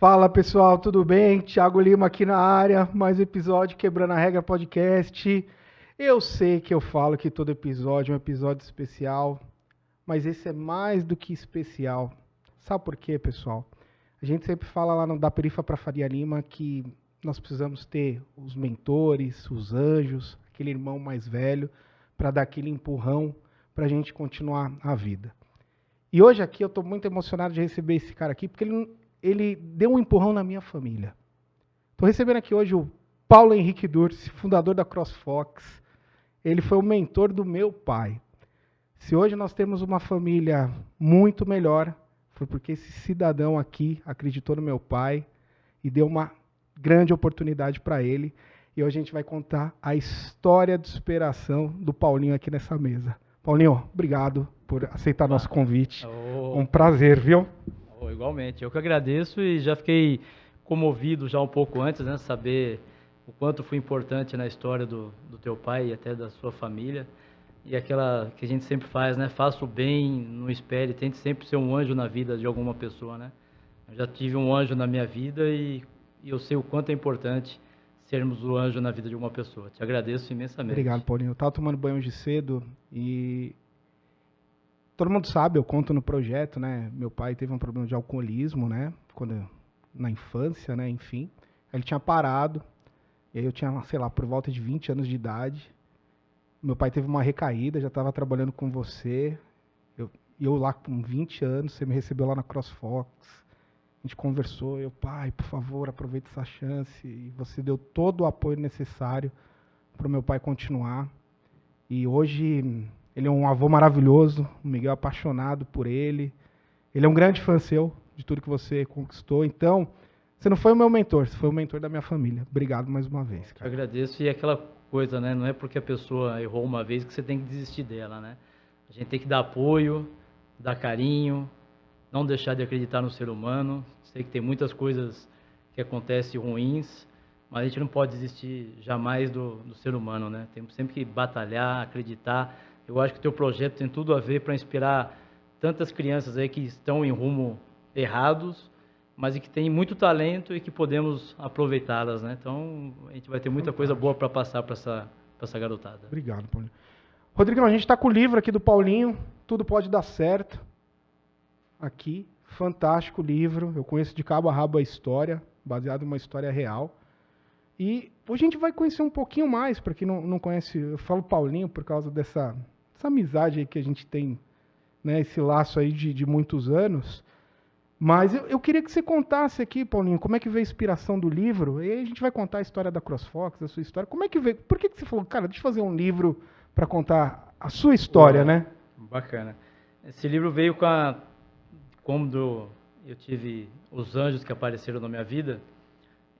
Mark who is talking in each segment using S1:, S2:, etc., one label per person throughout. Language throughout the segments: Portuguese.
S1: Fala pessoal, tudo bem? Thiago Lima aqui na área, mais um episódio Quebrando a Regra Podcast. Eu sei que eu falo que todo episódio é um episódio especial, mas esse é mais do que especial. Sabe por quê, pessoal? A gente sempre fala lá no Da Perifa para Faria Lima que nós precisamos ter os mentores, os anjos, aquele irmão mais velho, para dar aquele empurrão para a gente continuar a vida. E hoje aqui eu estou muito emocionado de receber esse cara aqui, porque ele deu um empurrão na minha família. Estou recebendo aqui hoje o Paulo Henrique Dursi, fundador da CrossFox. Ele foi o mentor do meu pai. Se hoje nós temos uma família muito melhor, foi porque esse cidadão aqui acreditou no meu pai e deu uma grande oportunidade para ele. E hoje a gente vai contar a história de superação do Paulinho aqui nessa mesa. Paulinho, obrigado por aceitar nosso convite. Um prazer, viu?
S2: Igualmente, eu que agradeço e já fiquei comovido já um pouco antes, né? Saber o quanto foi importante na história do teu pai e até da sua família. E aquela que a gente sempre faz, né? Faça o bem, não espere, tente sempre ser um anjo na vida de alguma pessoa, né? Eu já tive um anjo na minha vida e eu sei o quanto é importante sermos o anjo na vida de uma pessoa. Te agradeço imensamente.
S1: Obrigado, Paulinho. Eu estava tomando banho hoje cedo e todo mundo sabe, eu conto no projeto, né? Meu pai teve um problema de alcoolismo, né? Na infância, né? Enfim, ele tinha parado. E aí eu tinha, sei lá, por volta de 20 anos de idade. Meu pai teve uma recaída, já estava trabalhando com você. Eu lá com 20 anos, você me recebeu lá na CrossFox. A gente conversou, pai, por favor, aproveita essa chance. E você deu todo o apoio necessário para o meu pai continuar. E hoje ele é um avô maravilhoso, o Miguel é apaixonado por ele. Ele é um grande fã seu, de tudo que você conquistou. Então, você não foi o meu mentor, você foi o mentor da minha família. Obrigado mais uma vez, cara.
S2: Eu agradeço e é aquela coisa, né? Não é porque a pessoa errou uma vez que você tem que desistir dela, né? A gente tem que dar apoio, dar carinho, não deixar de acreditar no ser humano. Sei que tem muitas coisas que acontecem ruins, mas a gente não pode desistir jamais do ser humano, né? Temos sempre que batalhar, acreditar. Eu acho que o teu projeto tem tudo a ver para inspirar tantas crianças aí que estão em rumo errados, mas que têm muito talento e que podemos aproveitá-las, né? Então, a gente vai ter muita coisa boa para passar para essa garotada.
S1: Obrigado, Paulinho. Rodrigão, a gente está com o livro aqui do Paulinho, Tudo Pode Dar Certo. Aqui, fantástico livro, eu conheço de cabo a rabo a história, baseado em uma história real. E hoje a gente vai conhecer um pouquinho mais, para quem não conhece, eu falo Paulinho por causa dessa amizade aí que a gente tem, né, esse laço aí de muitos anos. Mas eu queria que você contasse aqui, Paulinho, como é que veio a inspiração do livro. E aí a gente vai contar a história da CrossFox, a sua história. Como é que veio? Por que você falou, cara, deixa eu fazer um livro para contar a sua história, né?
S2: Bacana. Esse livro veio quando eu tive os anjos que apareceram na minha vida.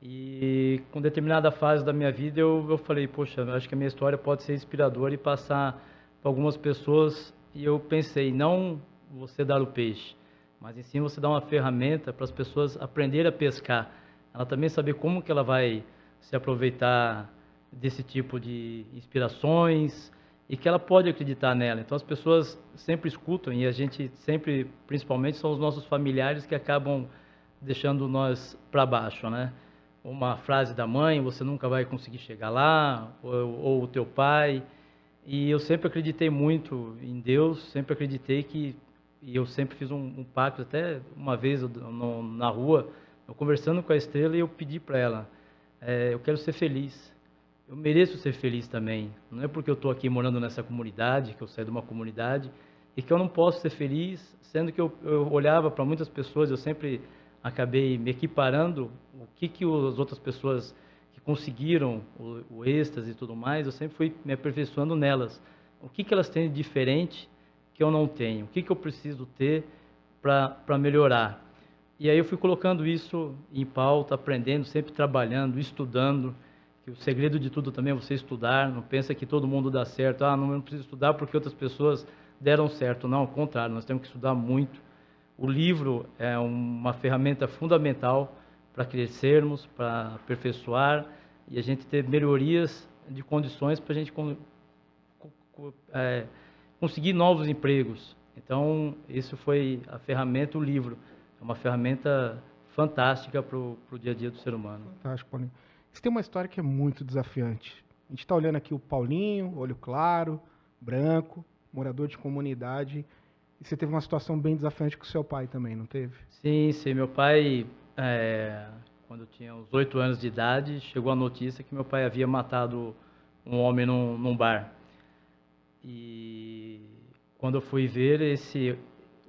S2: E com determinada fase da minha vida eu falei, poxa, acho que a minha história pode ser inspiradora e passar para algumas pessoas. E eu pensei, não você dar o peixe, mas em sim você dar uma ferramenta para as pessoas aprenderem a pescar. Ela também saber como que ela vai se aproveitar desse tipo de inspirações e que ela pode acreditar nela. Então as pessoas sempre escutam e a gente sempre, principalmente, são os nossos familiares que acabam deixando nós para baixo, né? Uma frase da mãe, você nunca vai conseguir chegar lá, ou o teu pai. E eu sempre acreditei muito em Deus, sempre acreditei e eu sempre fiz um pacto, até uma vez na rua, eu conversando com a Estrela, e eu pedi para ela, eu quero ser feliz, eu mereço ser feliz também. Não é porque eu estou aqui morando nessa comunidade, que eu saí de uma comunidade, e que eu não posso ser feliz, sendo que eu olhava para muitas pessoas, eu sempre acabei me equiparando o que as outras pessoas que conseguiram o êxtase e tudo mais, eu sempre fui me aperfeiçoando nelas. O que elas têm de diferente que eu não tenho? O que eu preciso ter para melhorar? E aí eu fui colocando isso em pauta, aprendendo, sempre trabalhando, estudando, que o segredo de tudo também é você estudar, não pensa que todo mundo dá certo, não preciso estudar porque outras pessoas deram certo. Não, ao contrário, nós temos que estudar muito. O livro é uma ferramenta fundamental para crescermos, para aperfeiçoar e a gente ter melhorias de condições para a gente conseguir novos empregos. Então, isso foi a ferramenta, o livro. É uma ferramenta fantástica para o dia a dia do ser humano.
S1: Fantástico, Paulinho. Você tem uma história que é muito desafiante. A gente está olhando aqui o Paulinho, olho claro, branco, morador de comunidade. E você teve uma situação bem desafiante com o seu pai também, não teve?
S2: Sim, sim. Meu pai, quando eu tinha uns 8 anos de idade, chegou a notícia que meu pai havia matado um homem num bar. E quando eu fui ver,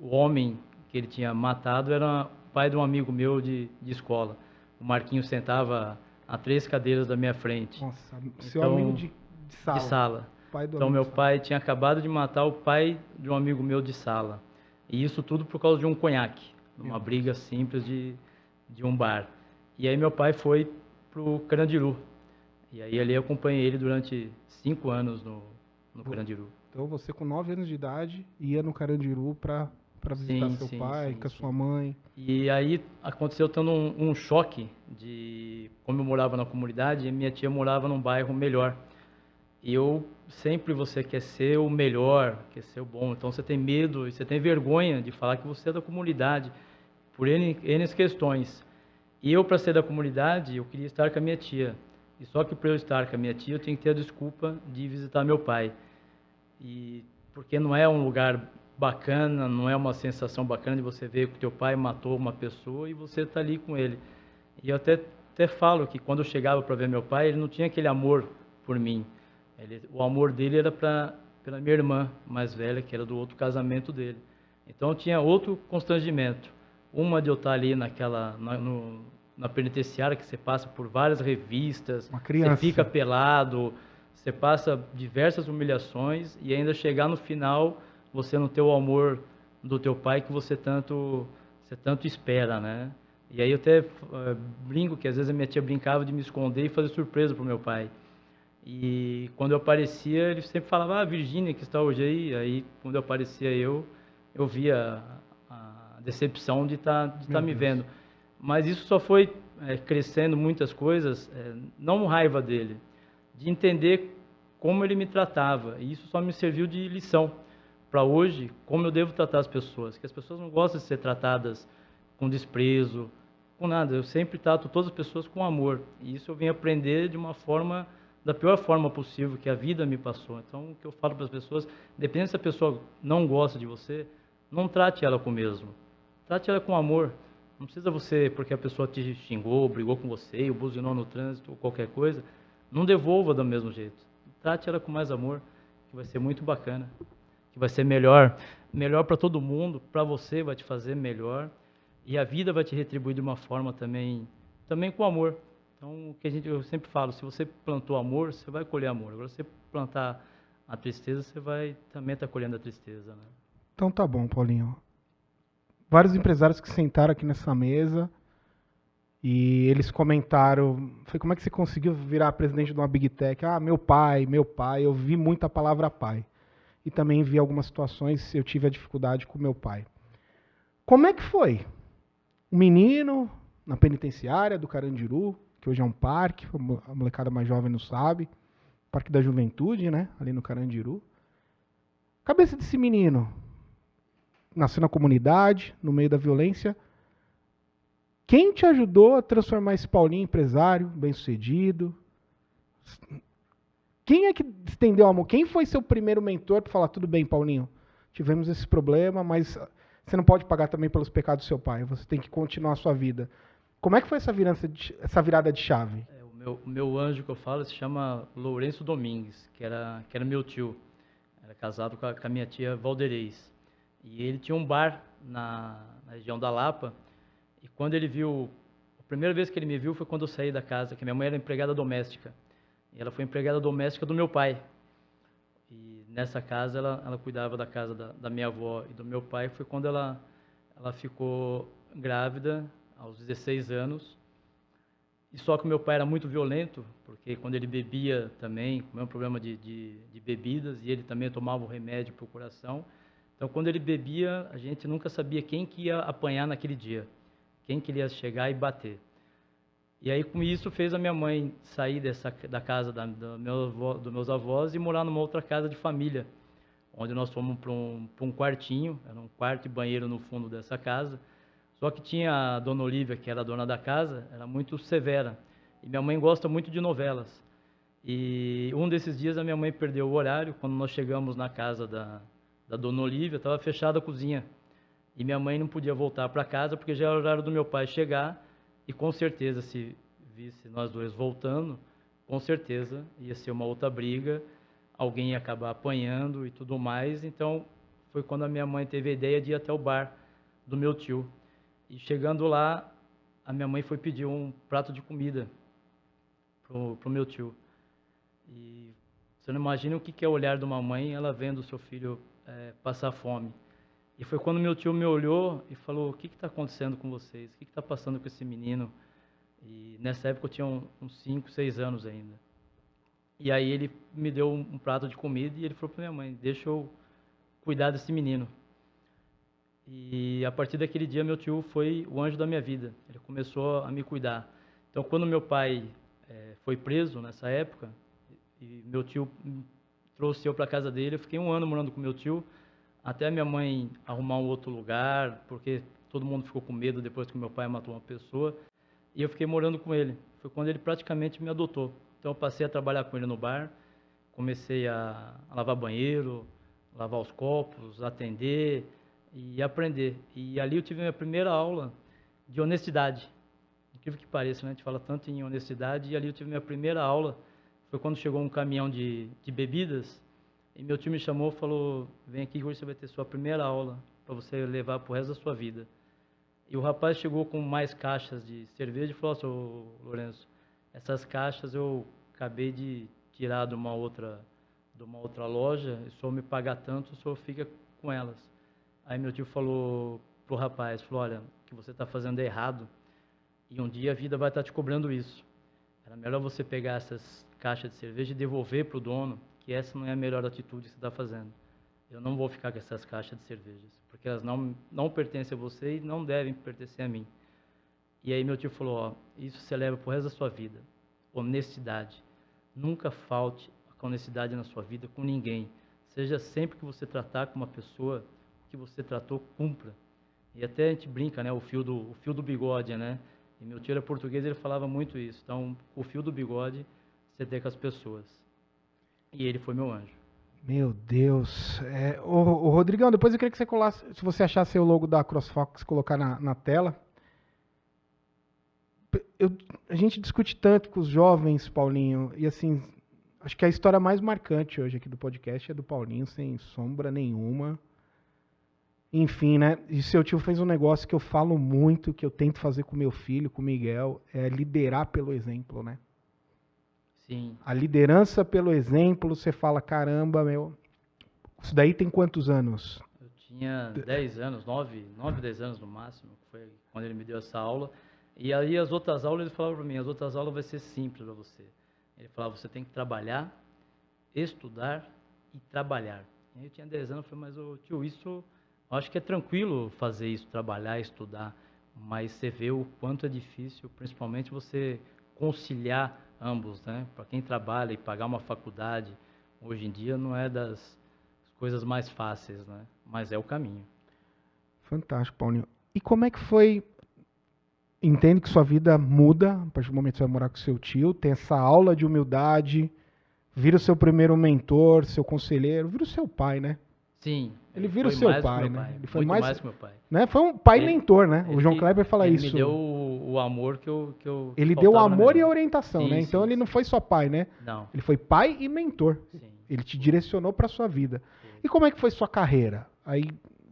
S2: o homem que ele tinha matado era o pai de um amigo meu de escola. O Marquinhos sentava a 3 cadeiras da minha frente.
S1: Nossa, seu
S2: Então,
S1: amigo de sala.
S2: de sala.
S1: Pai do
S2: Então,
S1: amigo
S2: meu
S1: de sala.
S2: pai tinha acabado de matar o pai de um amigo meu de sala. E isso tudo por causa de um conhaque, uma briga simples de um bar. E aí meu pai foi pro Carandiru. E aí ali eu acompanhei ele durante 5 anos no Carandiru.
S1: Então você com 9 anos de idade ia no Carandiru para visitar
S2: Sim,
S1: seu
S2: sim,
S1: pai,
S2: sim,
S1: com a
S2: sim.
S1: sua mãe.
S2: E aí aconteceu tendo um choque de como eu morava na comunidade e minha tia morava num bairro melhor. E eu sempre você quer ser o melhor, quer ser o bom. Então você tem medo e você tem vergonha de falar que você é da comunidade por N questões. E eu, para ser da comunidade, eu queria estar com a minha tia. E só que para eu estar com a minha tia, eu tinha que ter a desculpa de visitar meu pai. E porque não é um lugar bacana, não é uma sensação bacana de você ver que teu pai matou uma pessoa e você está ali com ele. E eu até falo que quando eu chegava para ver meu pai, ele não tinha aquele amor por mim. O amor dele era pela minha irmã mais velha, que era do outro casamento dele. Então eu tinha outro constrangimento. Uma de eu estar ali na penitenciária, que você passa por várias revistas,
S1: Uma criança.
S2: você fica pelado, você passa diversas humilhações e ainda chegar no final, você não ter o amor do teu pai que você tanto espera, né? E aí eu até brinco que às vezes a minha tia brincava de me esconder e fazer surpresa pro meu pai. E quando eu aparecia, ele sempre falava, Virgínia, que está hoje aí. Aí, quando eu aparecia eu via a decepção de estar me vendo. Mas isso só foi crescendo muitas coisas, não raiva dele, de entender como ele me tratava. E isso só me serviu de lição para hoje, como eu devo tratar as pessoas. Que as pessoas não gostam de ser tratadas com desprezo, com nada. Eu sempre trato todas as pessoas com amor. E isso eu vim aprender de uma forma, da pior forma possível que a vida me passou. Então, o que eu falo para as pessoas, dependendo se a pessoa não gosta de você, não trate ela com o mesmo. Trate ela com amor. Não precisa você, porque a pessoa te xingou, brigou com você, ou buzinou no trânsito, ou qualquer coisa, não devolva do mesmo jeito. Trate ela com mais amor, que vai ser muito bacana. Que vai ser melhor para todo mundo, para você vai te fazer melhor. E a vida vai te retribuir de uma forma também com amor. Então, o que eu sempre falo, se você plantou amor, você vai colher amor. Agora, se você plantar a tristeza, você vai também estar colhendo a tristeza, né?
S1: Então tá bom, Paulinho. Vários empresários que sentaram aqui nessa mesa e eles comentaram, foi como é que você conseguiu virar presidente de uma Big Tech? Meu pai, eu vi muita palavra pai. E também vi algumas situações, eu tive a dificuldade com meu pai. Como é que foi? Um menino na penitenciária do Carandiru, que hoje é um parque, a molecada mais jovem não sabe, Parque da Juventude, né? Ali no Carandiru. Cabeça desse menino, nasceu na comunidade, no meio da violência. Quem te ajudou a transformar esse Paulinho em empresário, bem-sucedido? Quem é que estendeu a mão? Quem foi seu primeiro mentor para falar, tudo bem, Paulinho, tivemos esse problema, mas você não pode pagar também pelos pecados do seu pai, você tem que continuar a sua vida. Como é que foi essa virada de chave?
S2: O meu anjo que eu falo se chama Lourenço Domingues, que era meu tio. Era casado com a minha tia Valderez. E ele tinha um bar na região da Lapa. E quando ele viu, a primeira vez que ele me viu foi quando eu saí da casa, que minha mãe era empregada doméstica. E ela foi empregada doméstica do meu pai. E nessa casa, ela cuidava da casa da minha avó e do meu pai. Foi quando ela ficou grávida, aos 16 anos. E só que o meu pai era muito violento, porque quando ele bebia também, com o mesmo problema de bebidas, e ele também tomava o remédio para o coração. Então, quando ele bebia, a gente nunca sabia quem que ia apanhar naquele dia, quem que ele ia chegar e bater. E aí, com isso, fez a minha mãe sair da casa dos meus avós e morar numa outra casa de família, onde nós fomos para um quartinho, era um quarto e banheiro no fundo dessa casa, Só que tinha a dona Olívia, que era a dona da casa, era muito severa. E minha mãe gosta muito de novelas. E um desses dias a minha mãe perdeu o horário. Quando nós chegamos na casa da dona Olívia, estava fechada a cozinha. E minha mãe não podia voltar para casa porque já era o horário do meu pai chegar. E com certeza, se visse nós dois voltando, com certeza ia ser uma outra briga. Alguém ia acabar apanhando e tudo mais. Então foi quando a minha mãe teve a ideia de ir até o bar do meu tio. E chegando lá, a minha mãe foi pedir um prato de comida pro meu tio. E você não imagina o que é o olhar de uma mãe, ela vendo o seu filho passar fome. E foi quando meu tio me olhou e falou: o que está acontecendo com vocês? O que está passando com esse menino? E nessa época eu tinha uns 5, 6 anos ainda. E aí ele me deu um prato de comida e ele falou para minha mãe: deixa eu cuidar desse menino. E a partir daquele dia meu tio foi o anjo da minha vida. Ele começou a me cuidar. Então quando meu pai foi preso nessa época, e meu tio trouxe eu para casa dele, eu fiquei 1 ano morando com meu tio, até minha mãe arrumar um outro lugar, porque todo mundo ficou com medo depois que meu pai matou uma pessoa, e eu fiquei morando com ele. Foi quando ele praticamente me adotou. Então eu passei a trabalhar com ele no bar, comecei a lavar banheiro, lavar os copos, atender e aprender. E ali eu tive a minha primeira aula de honestidade. Incrível que pareça, né? A gente fala tanto em honestidade, e ali eu tive a minha primeira aula. Foi quando chegou um caminhão de bebidas, e meu tio me chamou e falou: vem aqui que hoje você vai ter sua primeira aula, para você levar para o resto da sua vida. E o rapaz chegou com mais caixas de cerveja e falou: ó, seu Lourenço, essas caixas eu acabei de tirar de uma outra loja, e se o senhor me pagar tanto, o senhor fica com elas. Aí meu tio falou pro rapaz, falou: olha, o que você está fazendo é errado, e um dia a vida vai estar te cobrando isso. Era melhor você pegar essas caixas de cerveja e devolver para o dono, que essa não é a melhor atitude que você está fazendo. Eu não vou ficar com essas caixas de cervejas, porque elas não pertencem a você e não devem pertencer a mim. E aí meu tio falou: ó, isso você leva pro resto da sua vida. Honestidade. Nunca falte a honestidade na sua vida com ninguém. Seja sempre que você tratar com uma pessoa, o que você tratou, cumpra. E até a gente brinca, né? O fio do bigode, né? E meu tio era português, ele falava muito isso. Então, o fio do bigode, você tem com as pessoas. E ele foi meu anjo.
S1: Meu Deus. Ô, Rodrigão, depois eu queria que você colasse, se você achasse o logo da CrossFox, colocar na tela. A gente discute tanto com os jovens, Paulinho, e assim, acho que a história mais marcante hoje aqui do podcast é do Paulinho, sem sombra nenhuma. Enfim, né? E seu tio fez um negócio que eu falo muito, que eu tento fazer com meu filho, com o Miguel, é liderar pelo exemplo, né?
S2: Sim.
S1: A liderança pelo exemplo, você fala: caramba, meu, isso daí tem quantos anos?
S2: Eu tinha 10 anos, 9, 10 anos no máximo, foi quando ele me deu essa aula. E aí as outras aulas, ele falava para mim: as outras aulas vai ser simples para você. Ele falava: você tem que trabalhar, estudar e trabalhar. E aí eu tinha 10 anos, eu falei: mas tio, isso, eu acho que é tranquilo fazer isso, trabalhar, estudar, mas você vê o quanto é difícil, principalmente você conciliar ambos, né? Para quem trabalha e pagar uma faculdade, hoje em dia não é das coisas mais fáceis, né? Mas é o caminho.
S1: Fantástico, Paulinho. E como é que foi? Entendo que sua vida muda a partir do momento que você vai morar com seu tio, tem essa aula de humildade, vira o seu primeiro mentor, seu conselheiro, vira o seu pai, né?
S2: Sim.
S1: Ele vira o seu pai, né?
S2: Pai.
S1: Ele foi
S2: Muito mais que meu pai.
S1: Né? Foi um pai mentor, né? O João Kleber fala isso.
S2: Ele me deu o amor que eu
S1: ele deu o amor e a orientação,
S2: sim,
S1: né? Então
S2: sim,
S1: ele não foi só pai, né?
S2: Não.
S1: Ele foi pai e mentor.
S2: Sim.
S1: Ele te direcionou para sua vida.
S2: Sim.
S1: E como é que foi sua carreira? Aí,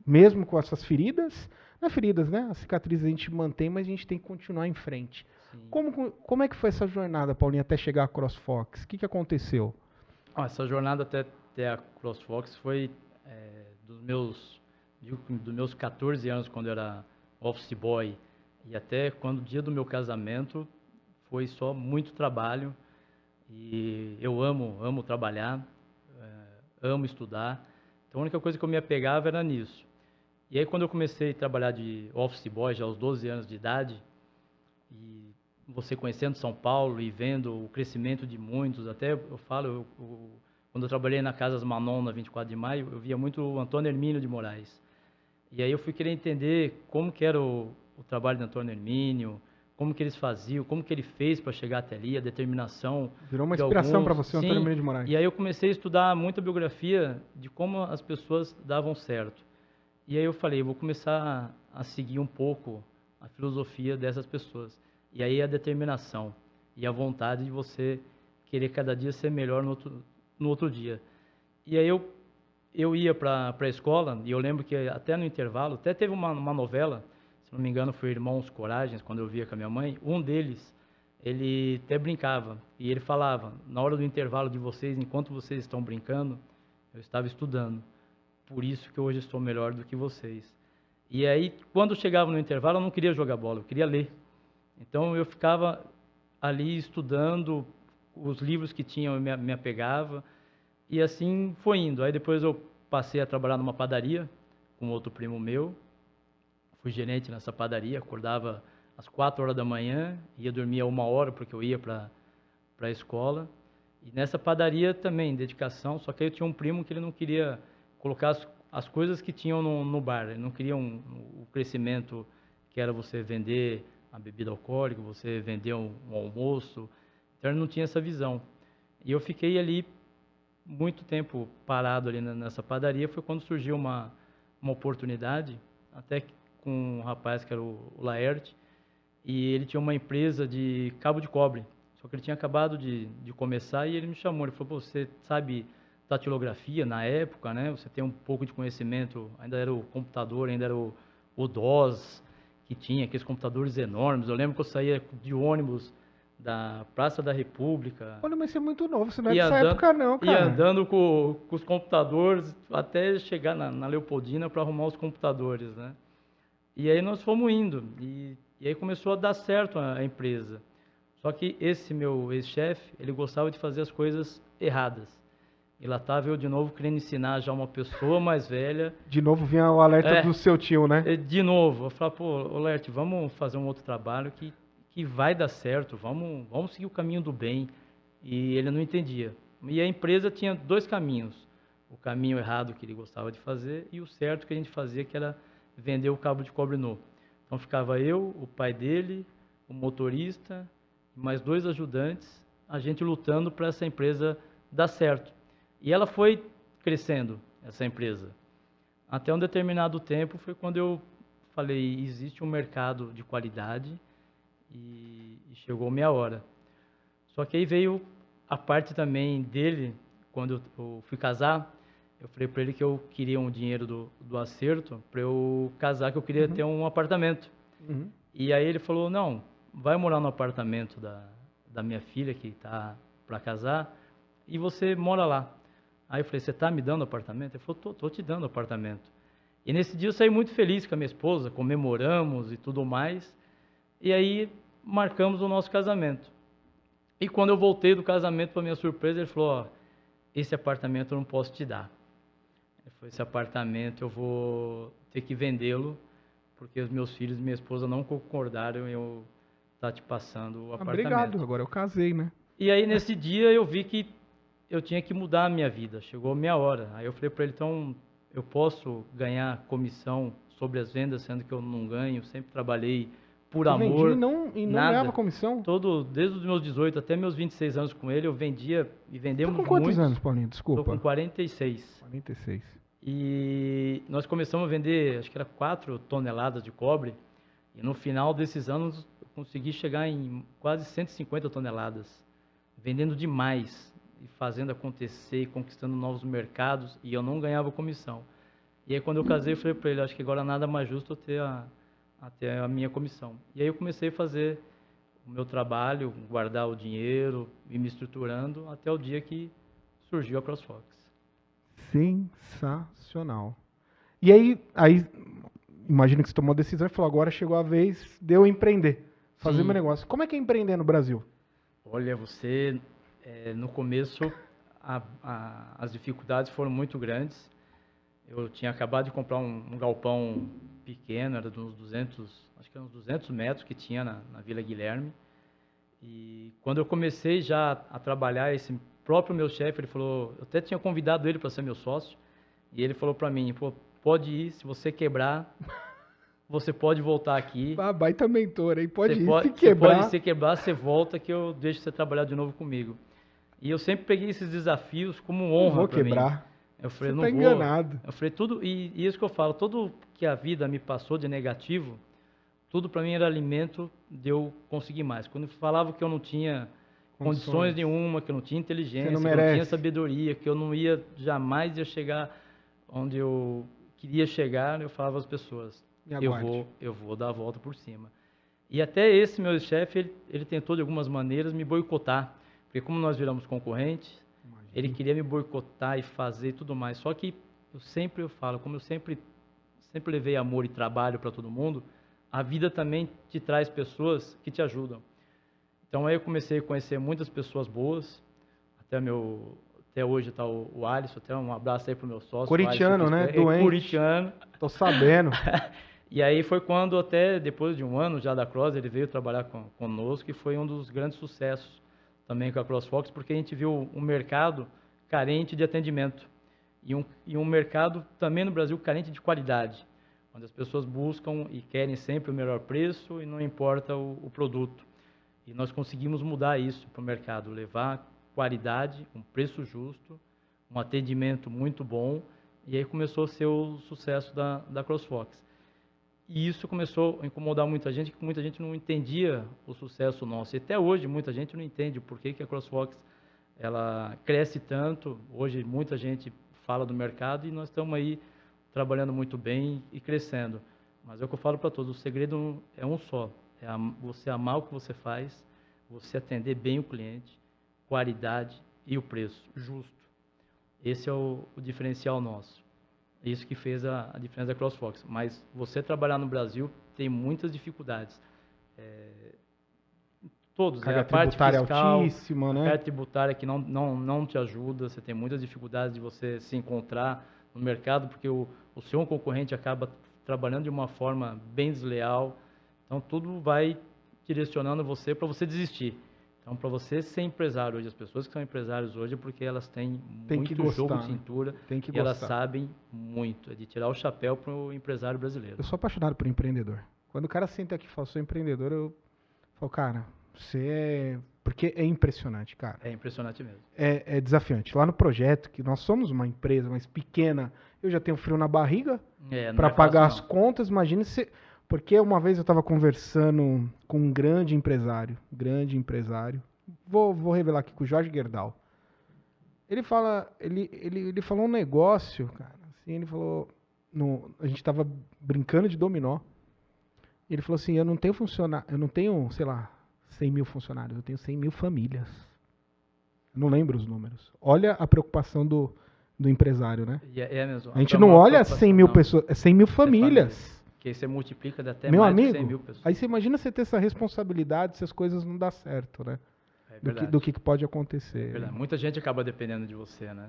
S1: mesmo com essas feridas, não é feridas, né? As cicatrizes a gente mantém, mas a gente tem que continuar em frente. Como é que foi essa jornada, Paulinho, até chegar a CrossFox? O que aconteceu?
S2: Essa jornada até a CrossFox foi dos meus 14 anos, quando eu era office boy, e até quando o dia do meu casamento, foi só muito trabalho. E eu amo trabalhar, amo estudar. Então a única coisa que eu me apegava era nisso. E aí quando eu comecei a trabalhar de office boy, já aos 12 anos de idade, e você conhecendo São Paulo e vendo o crescimento de muitos, até eu falo, quando eu trabalhei na Casas Manon, na 24 de maio, eu via muito o Antônio Hermínio de Moraes. E aí eu fui querer entender como que era o trabalho do Antônio Hermínio, como que eles faziam, como que ele fez para chegar até ali, a determinação.
S1: Virou uma
S2: de
S1: inspiração para
S2: alguns.
S1: você, o Antônio
S2: Sim,
S1: Hermínio de Moraes.
S2: e aí eu comecei a estudar muita biografia de como as pessoas davam certo. E aí eu falei, eu vou começar a seguir um pouco a filosofia dessas pessoas. E aí a determinação e a vontade de você querer cada dia ser melhor no outro dia. E aí eu ia para a escola, e eu lembro que até no intervalo, até teve uma novela, se não me engano foi Irmãos Coragens, quando eu via com a minha mãe, um deles, ele até brincava, e ele falava, na hora do intervalo de vocês, enquanto vocês estão brincando, eu estava estudando. Por isso que hoje estou melhor do que vocês. E aí, quando chegava no intervalo, eu não queria jogar bola, eu queria ler. Então, eu ficava ali estudando, os livros que tinham eu me apegava, e assim foi indo. Aí depois eu passei a trabalhar numa padaria, com outro primo meu, fui gerente nessa padaria, acordava às 4 horas da manhã, ia dormir a 1 hora, porque eu ia para a escola. E nessa padaria também, dedicação, só que aí eu tinha um primo que ele não queria colocar as coisas que tinham no bar, ele não queria o crescimento que era você vender a bebida alcoólica, você vender um almoço, então ele não tinha essa visão. E eu fiquei ali muito tempo parado ali nessa padaria, foi quando surgiu uma oportunidade, até com um rapaz que era o Laerte, e ele tinha uma empresa de cabo de cobre, só que ele tinha acabado de começar e ele me chamou, ele falou, você sabe datilografia na época, né? Você tem um pouco de conhecimento, ainda era o computador, ainda era o DOS, que tinha aqueles computadores enormes, eu lembro que eu saía de ônibus da Praça da República.
S1: Olha, mas você é muito novo, você não é dessa época não, cara.
S2: Ia andando com os computadores até chegar na Leopoldina para arrumar os computadores, né? E aí nós fomos indo, e aí começou a dar certo a empresa. Só que esse meu ex-chefe, ele gostava de fazer as coisas erradas. E lá estava eu de novo querendo ensinar já uma pessoa mais velha.
S1: De novo vinha o alerta do seu tio, né?
S2: De novo, eu falava, pô, Lerte, vamos fazer um outro trabalho que vai dar certo, vamos seguir o caminho do bem. E ele não entendia. E a empresa tinha 2 caminhos. O caminho errado que ele gostava de fazer e o certo que a gente fazia, que era vender o cabo de cobre novo. Então ficava eu, o pai dele, o motorista, mais 2 ajudantes, a gente lutando para essa empresa dar certo. E ela foi crescendo, essa empresa. Até um determinado tempo foi quando eu falei, existe um mercado de qualidade e chegou minha hora. Só que aí veio a parte também dele, quando eu fui casar, eu falei para ele que eu queria um dinheiro do acerto para eu casar, que eu queria ter um apartamento. E aí ele falou, não, vai morar no apartamento da minha filha que está para casar e você mora lá. Aí eu falei, você está me dando apartamento? Ele falou, tô te dando apartamento. E nesse dia eu saí muito feliz com a minha esposa, comemoramos e tudo mais. E aí marcamos o nosso casamento. E quando eu voltei do casamento, para minha surpresa, ele falou, ó, esse apartamento eu não posso te dar. Ele falou, esse apartamento eu vou ter que vendê-lo, porque os meus filhos e minha esposa não concordaram em eu estar te passando o apartamento.
S1: Obrigado, agora eu casei, né?
S2: E aí nesse dia eu vi que eu tinha que mudar a minha vida, chegou a minha hora. Aí eu falei para ele, então eu posso ganhar comissão sobre as vendas, sendo que eu não ganho, sempre trabalhei por amor.
S1: E não ganhava comissão?
S2: Desde os meus 18 até meus 26 anos com ele, eu vendia e vendemos muito.
S1: Tá com quantos anos, Paulinho? Desculpa.
S2: Estou com 46.
S1: 46.
S2: E nós começamos a vender, acho que era 4 toneladas de cobre, e no final desses anos eu consegui chegar em quase 150 toneladas, vendendo demais, e fazendo acontecer, e conquistando novos mercados, e eu não ganhava comissão. E aí quando eu casei, eu falei para ele, acho que agora nada mais justo eu ter a minha comissão. E aí eu comecei a fazer o meu trabalho, guardar o dinheiro, e me estruturando, até o dia que surgiu a CrossFox.
S1: Sensacional. E aí imagino que você tomou a decisão e falou, agora chegou a vez de eu empreender, fazer
S2: Sim.
S1: meu negócio. Como é que é empreender no Brasil?
S2: Olha, no começo, as dificuldades foram muito grandes. Eu tinha acabado de comprar um galpão pequeno, era de uns 200, acho que eram uns 200 metros que tinha na Vila Guilherme. E quando eu comecei já a trabalhar, esse próprio meu chefe, ele falou, eu até tinha convidado ele para ser meu sócio, e ele falou para mim, pô, pode ir, se você quebrar, você pode voltar aqui.
S1: Ah, baita mentor, hein? Pode ir, se
S2: Você
S1: quebrar.
S2: pode se quebrar, você volta que eu deixo você trabalhar de novo comigo. E eu sempre peguei esses desafios como
S1: Não
S2: honra
S1: vou
S2: para mim.
S1: quebrar.
S2: Eu falei,
S1: Você
S2: não
S1: tá
S2: vou.
S1: enganado.
S2: Eu falei, tudo, e isso que eu falo, tudo que a vida me passou de negativo, tudo para mim era alimento de eu conseguir mais. Quando falava que eu não tinha condições nenhuma, que eu não tinha inteligência, que eu não tinha
S1: merece.
S2: sabedoria, que eu não ia jamais ia chegar onde eu queria chegar, eu falava às pessoas,
S1: Me
S2: eu
S1: aguarde.
S2: vou dar a volta por cima. E até esse meu chefe, ele tentou de algumas maneiras me boicotar, porque como nós viramos concorrentes, ele queria me boicotar e fazer e tudo mais. Só que eu falo, como eu sempre levei amor e trabalho para todo mundo, a vida também te traz pessoas que te ajudam. Então aí eu comecei a conhecer muitas pessoas boas, até hoje está o Alisson, até um abraço aí pro meu sócio.
S1: Corintiano,
S2: Alisson,
S1: né?
S2: é
S1: Doente.
S2: corintiano.
S1: Tô sabendo.
S2: E aí foi quando, até depois de um ano já da Cross, ele veio trabalhar conosco e foi um dos grandes sucessos também com a CrossFox, porque a gente viu um mercado carente de atendimento e um mercado também no Brasil carente de qualidade, onde as pessoas buscam e querem sempre o melhor preço e não importa o produto. E nós conseguimos mudar isso para o mercado, levar qualidade, um preço justo, um atendimento muito bom, e aí começou a ser o sucesso da CrossFox. E isso começou a incomodar muita gente, que muita gente não entendia o sucesso nosso. E até hoje muita gente não entende por que a CrossFox ela cresce tanto. Hoje muita gente fala do mercado e nós estamos aí trabalhando muito bem e crescendo. Mas é o que eu falo para todos, o segredo é um só, é você amar o que você faz, você atender bem o cliente, qualidade e o preço justo. Esse é o diferencial nosso. Isso que fez a diferença da CrossFox. Mas você trabalhar no Brasil tem muitas dificuldades. Todos,
S1: Carga
S2: a parte
S1: tributária
S2: fiscal,
S1: altíssima,
S2: a
S1: né?
S2: carga tributária que não te ajuda, você tem muitas dificuldades de você se encontrar no mercado, porque o seu concorrente acaba trabalhando de uma forma bem desleal. Então, tudo vai direcionando você para você desistir. Então, para você ser empresário hoje, as pessoas que são empresários hoje, é porque elas têm muito jogo de cintura e elas sabem muito. É de tirar o chapéu para o empresário brasileiro.
S1: Eu sou apaixonado por empreendedor. Quando o cara senta aqui e fala, sou empreendedor, eu falo, cara, você é... Porque é impressionante, cara.
S2: É impressionante mesmo.
S1: É desafiante. Lá no projeto, que nós somos uma empresa mais pequena, eu já tenho frio na barriga para pagar as contas. Imagina se... Porque uma vez eu estava conversando com um grande empresário. Vou revelar aqui com o Jorge Gerdau. Ele falou um negócio, cara. Assim, ele falou... a gente estava brincando de dominó. Ele falou assim, eu não tenho, sei lá, 100 mil funcionários, eu tenho 100 mil famílias. Eu não lembro os números. Olha a preocupação do empresário, né?
S2: É mesmo.
S1: A gente não olha 100 mil pessoas, é 100 mil famílias.
S2: Que aí você multiplica de até
S1: Meu
S2: mais
S1: amigo,
S2: de 100 mil pessoas.
S1: Aí você imagina você ter essa responsabilidade se as coisas não dão certo, né? Do que pode acontecer.
S2: É verdade. Muita gente acaba dependendo de você, né?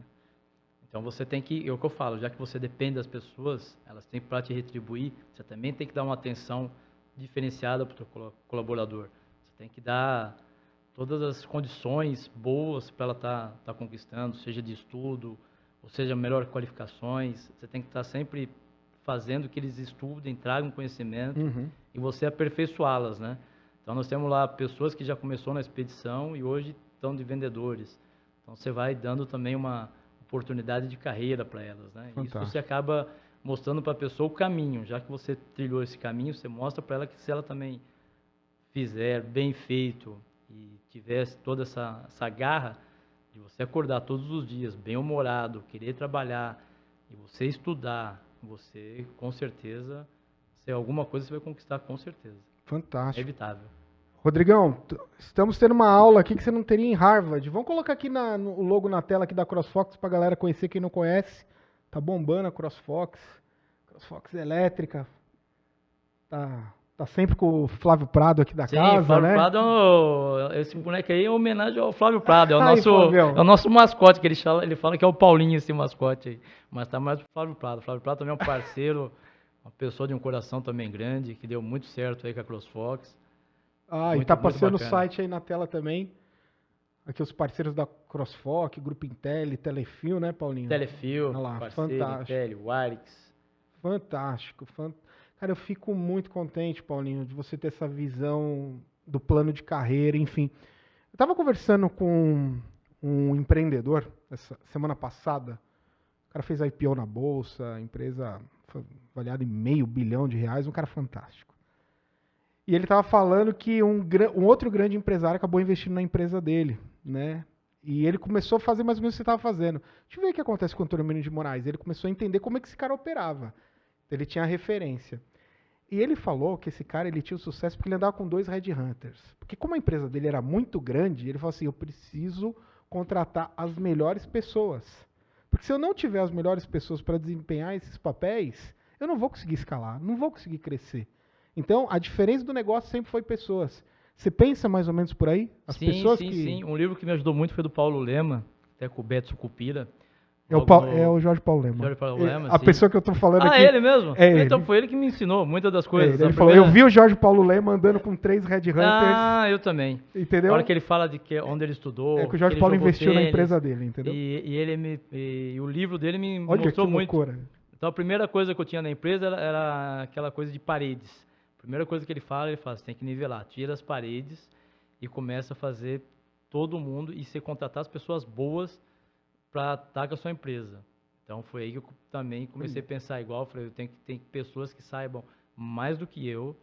S2: Então você tem que, é o que eu falo, já que você depende das pessoas, elas têm para te retribuir, você também tem que dar uma atenção diferenciada para o teu colaborador. Você tem que dar todas as condições boas para ela tá conquistando, seja de estudo, ou seja, melhores qualificações. Você tem que estar sempre fazendo que eles estudem, tragam conhecimento e você aperfeiçoá-las, né? Então nós temos lá pessoas que já começou na expedição e hoje estão de vendedores. Então você vai dando também uma oportunidade de carreira para elas, né? Fantástico. Isso você acaba mostrando para a pessoa o caminho. Já que você trilhou esse caminho, você mostra para ela que se ela também fizer bem feito e tivesse toda essa garra de você acordar todos os dias bem-humorado, querer trabalhar e você estudar, você com certeza, se alguma coisa você vai conquistar com certeza.
S1: Fantástico.
S2: É evitável.
S1: Rodrigão, estamos tendo uma aula aqui que você não teria em Harvard. Vamos colocar aqui o logo na tela aqui da CrossFox para a galera conhecer, quem não conhece. Tá bombando a CrossFox. CrossFox elétrica. Tá sempre com o Flávio Prado aqui da casa,
S2: Flávio
S1: né?
S2: Prado, esse boneco aí é uma homenagem ao Flávio Prado. É o nosso mascote, que ele fala que é o Paulinho esse mascote aí. Mas tá mais pro Flávio Prado. O Flávio Prado também é um parceiro, uma pessoa de um coração também grande, que deu muito certo aí com a CrossFox.
S1: E tá passando o site aí na tela também. Aqui os parceiros da CrossFox, Grupo Intel, Telefil, né, Paulinho?
S2: Telefil,
S1: olha lá,
S2: parceiro,
S1: fantástico.
S2: Intel, Wirix.
S1: Fantástico. Cara, eu fico muito contente, Paulinho, de você ter essa visão do plano de carreira, enfim. Eu estava conversando com um empreendedor essa semana passada. O cara fez IPO na bolsa, a empresa foi avaliada em R$ 500 milhões, um cara fantástico. E ele estava falando que um outro grande empresário acabou investindo na empresa dele, né? E ele começou a fazer mais ou menos o que você estava fazendo. Deixa eu ver o que acontece com o Antônio Menino de Moraes. Ele começou a entender como é que esse cara operava. Ele tinha referência. E ele falou que esse cara ele tinha o sucesso porque ele andava com 2 headhunters. Porque como a empresa dele era muito grande, ele falou assim, eu preciso contratar as melhores pessoas. Porque se eu não tiver as melhores pessoas para desempenhar esses papéis, eu não vou conseguir escalar, não vou conseguir crescer. Então, a diferença do negócio sempre foi pessoas. Você pensa mais ou menos por aí? As pessoas que...
S2: Sim. Um livro que me ajudou muito foi do Paulo Lema, até com o Beto Sucupira.
S1: É o Jorge Paulo Lema.
S2: Jorge Paulo Lema,
S1: a
S2: sim.
S1: pessoa que eu tô falando aqui...
S2: Ele mesmo?
S1: É
S2: então
S1: ele.
S2: foi ele que me ensinou muitas das coisas.
S1: Ele falou, eu vi o Jorge Paulo Lema andando com 3 headhunters.
S2: Eu também.
S1: Entendeu?
S2: A hora que ele fala de onde ele estudou.
S1: É que o Jorge Paulo investiu na empresa dele, entendeu?
S2: E o livro dele me
S1: Olha
S2: mostrou
S1: que
S2: muito.
S1: loucura.
S2: Então a primeira coisa que eu tinha na empresa era aquela coisa de paredes. A primeira coisa que ele fala, você tem que nivelar. Tira as paredes e começa a fazer todo mundo e você contratar as pessoas boas para estar com a sua empresa. Então foi aí que eu também comecei a pensar igual. Eu falei, eu tenho que ter pessoas que saibam mais do que eu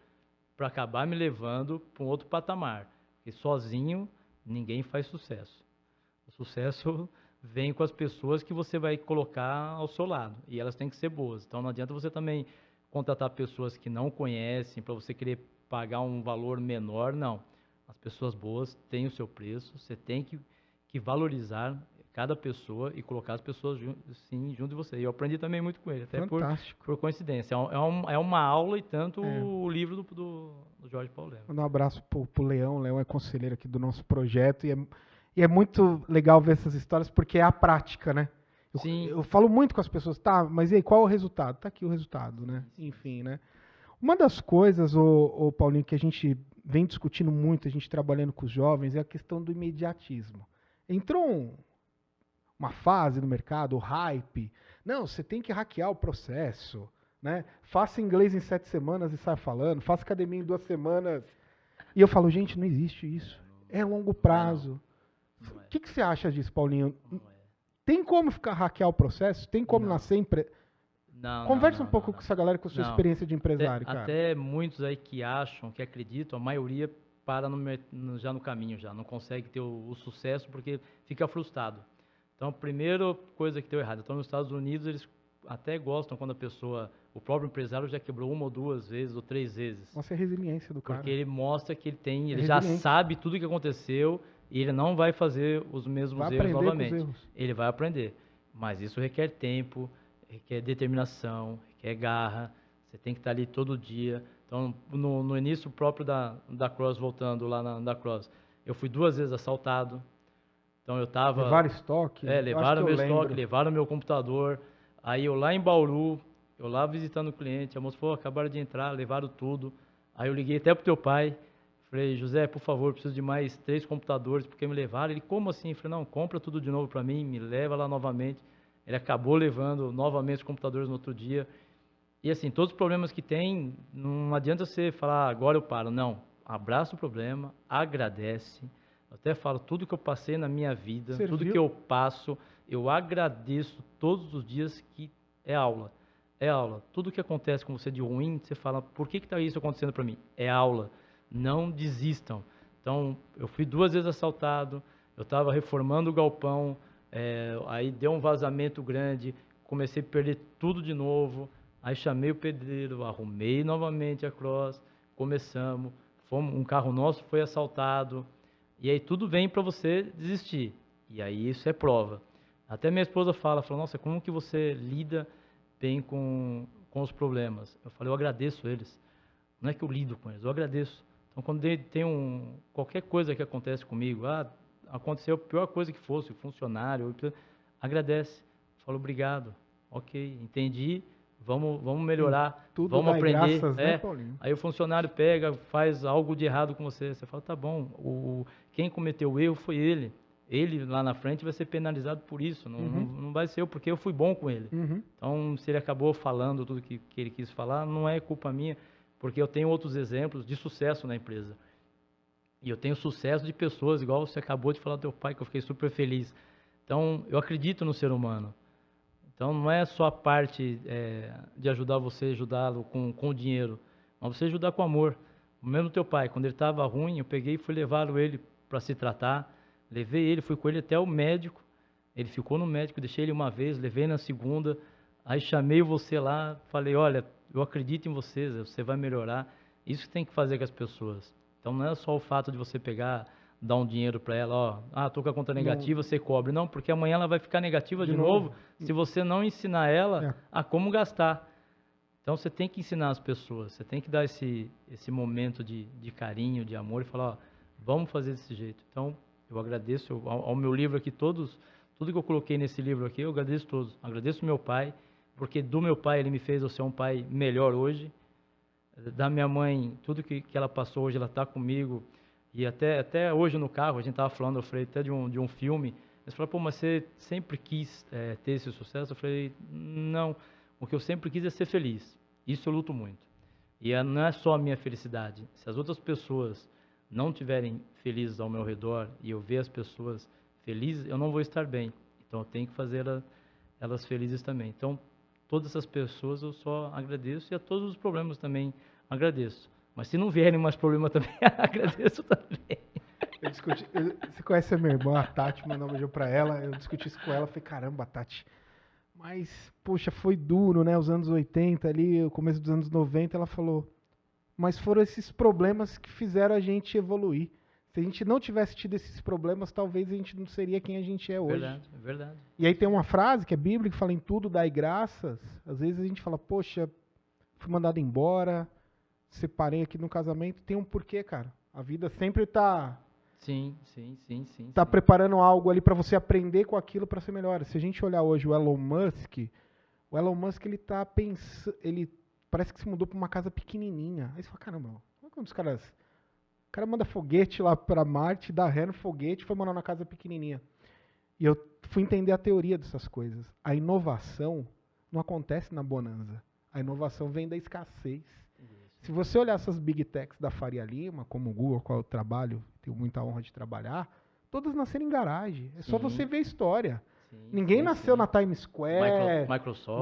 S2: para acabar me levando para um outro patamar. Porque sozinho ninguém faz sucesso. O sucesso vem com as pessoas que você vai colocar ao seu lado. E elas têm que ser boas. Então não adianta você também contratar pessoas que não conhecem para você querer pagar um valor menor. Não. As pessoas boas têm o seu preço. Você tem que valorizar cada pessoa e colocar as pessoas junto de você. E eu aprendi também muito com ele, até por coincidência. É uma aula e tanto o livro do Jorge Paulo Lema.
S1: Um abraço pro Leão. O Leão é conselheiro aqui do nosso projeto e é muito legal ver essas histórias porque é a prática, né? Eu falo muito com as pessoas, tá, mas e aí, qual é o resultado? Tá aqui o resultado, né? Enfim, né? Uma das coisas, ô Paulinho, que a gente vem discutindo muito, a gente trabalhando com os jovens, é a questão do imediatismo. Entrou uma fase no mercado, o hype. Não, você tem que hackear o processo, né? Faça inglês em 7 semanas e sai falando, faça academia em 2 semanas. E eu falo, gente, não existe isso. É longo prazo. O que você acha disso, Paulinho? Tem como hackear o processo? Tem como nascer Conversa um pouco com essa galera com a sua experiência de empresário, cara.
S2: Até muitos aí que acham, que acreditam, a maioria para já no caminho, já não consegue ter o sucesso porque fica frustrado. Então, a primeira coisa que deu errado. Então, nos Estados Unidos, eles até gostam quando o próprio empresário já quebrou 1 ou 2 vezes ou 3 vezes.
S1: Nossa, é a resiliência do cara.
S2: Porque ele mostra que ele já sabe tudo o que aconteceu e ele não vai fazer os mesmos erros novamente. Ele vai aprender. Mas isso requer tempo, requer determinação, requer garra. Você tem que estar ali todo dia. Então, no início próprio da Cross, voltando lá da Cross, eu fui 2 vezes assaltado. Então eu tava...
S1: Levaram estoque?
S2: Levaram meu estoque, levaram meu computador. Aí eu lá em Bauru, eu lá visitando o cliente, a moça falou, acabaram de entrar, levaram tudo. Aí eu liguei até pro teu pai, falei, José, por favor, preciso de mais 3 computadores, porque me levaram. Ele, como assim? Eu falei, não, compra tudo de novo para mim, me leva lá novamente. Ele acabou levando novamente os computadores no outro dia. E assim, todos os problemas que tem, não adianta você falar, agora eu paro. Não, abraça o problema, agradece. Eu até falo, tudo que eu passei na minha vida, tudo que eu passo, eu agradeço todos os dias que é aula. É aula. Tudo que acontece com você de ruim, você fala, por que está isso acontecendo para mim? É aula. Não desistam. Então, eu fui 2 vezes assaltado, eu estava reformando o galpão, aí deu um vazamento grande, comecei a perder tudo de novo, aí chamei o pedreiro, arrumei novamente a Cross, começamos, um carro nosso foi assaltado, e aí tudo vem para você desistir. E aí isso é prova. Até minha esposa falou, nossa, como que você lida bem com os problemas? Eu falei, eu agradeço eles. Não é que eu lido com eles, eu agradeço. Então, quando tem qualquer coisa que acontece comigo, aconteceu a pior coisa que fosse, o funcionário, agradece. Falo, obrigado, ok, entendi, vamos melhorar, vamos aprender.
S1: Graças, né, Paulinho?
S2: Aí o funcionário pega, faz algo de errado com você, você fala, tá bom, quem cometeu o erro foi ele Ele lá na frente vai ser penalizado por isso, não vai ser eu, porque eu fui bom com ele. Então, se ele acabou falando tudo que ele quis falar, não é culpa minha, porque eu tenho outros exemplos de sucesso na empresa. E eu tenho sucesso de pessoas, igual você acabou de falar do teu pai, que eu fiquei super feliz. Então, eu acredito no ser humano. Então, não é só a parte de ajudar você, ajudá-lo com dinheiro, mas você ajudar com amor. O mesmo teu pai, quando ele estava ruim, eu peguei e fui levá-lo ele para se tratar. Levei ele, fui com ele até o médico. Ele ficou no médico, deixei ele uma vez, levei na segunda. Aí chamei você lá, falei, olha, eu acredito em você, você vai melhorar. Isso que tem que fazer com as pessoas. Então não é só o fato de você pegar, dar um dinheiro para ela, tô com a conta negativa, você cobre. Não, porque amanhã ela vai ficar negativa de novo se você não ensinar ela a como gastar. Então você tem que ensinar as pessoas, você tem que dar esse momento de carinho, de amor e falar, vamos fazer desse jeito. Então eu agradeço ao meu livro aqui, tudo que eu coloquei nesse livro aqui, eu agradeço todos. Agradeço meu pai, porque do meu pai ele me fez eu ser um pai melhor hoje. Da minha mãe, tudo que ela passou hoje, ela está comigo. E até hoje no carro, a gente estava falando, eu falei até de um filme. Eles falaram, pô, mas você sempre quis ter esse sucesso? Eu falei, não, o que eu sempre quis é ser feliz. Isso eu luto muito. E não é só a minha felicidade. Se as outras pessoas não estiverem felizes ao meu redor e eu ver as pessoas felizes, eu não vou estar bem. Então eu tenho que fazer elas felizes também. Então, todas essas pessoas eu só agradeço e a todos os problemas também agradeço. Mas se não vierem mais problemas também, agradeço também.
S1: Você conhece a minha irmã, a Tati, mandou um beijo pra ela, eu discuti isso com ela, falei, caramba, Tati, mas, poxa, foi duro, né, os anos 80 ali, o começo dos anos 90, ela falou, mas foram esses problemas que fizeram a gente evoluir. Se a gente não tivesse tido esses problemas, talvez a gente não seria quem a gente é hoje.
S2: Verdade, é verdade.
S1: E aí tem uma frase que é bíblica, que fala em tudo dai graças. Às vezes a gente fala, poxa, fui mandado embora, separei aqui no casamento. Tem um porquê, cara. A vida sempre tá...
S2: Sim.
S1: Tá preparando algo ali para você aprender com aquilo para ser melhor. Se a gente olhar hoje o Elon Musk ele tá pensando... Ele parece que se mudou para uma casa pequenininha. Aí você fala, caramba, como é que os caras... O cara manda foguete lá para Marte, dá ré no foguete e foi morar na casa pequenininha. E eu fui entender a teoria dessas coisas. A inovação não acontece na bonança. A inovação vem da escassez. Se você olhar essas big techs da Faria Lima, como o Google, qual eu trabalho, tenho muita honra de trabalhar, todas nasceram em garagem. É só você ver a história. Ninguém nasceu na Times Square,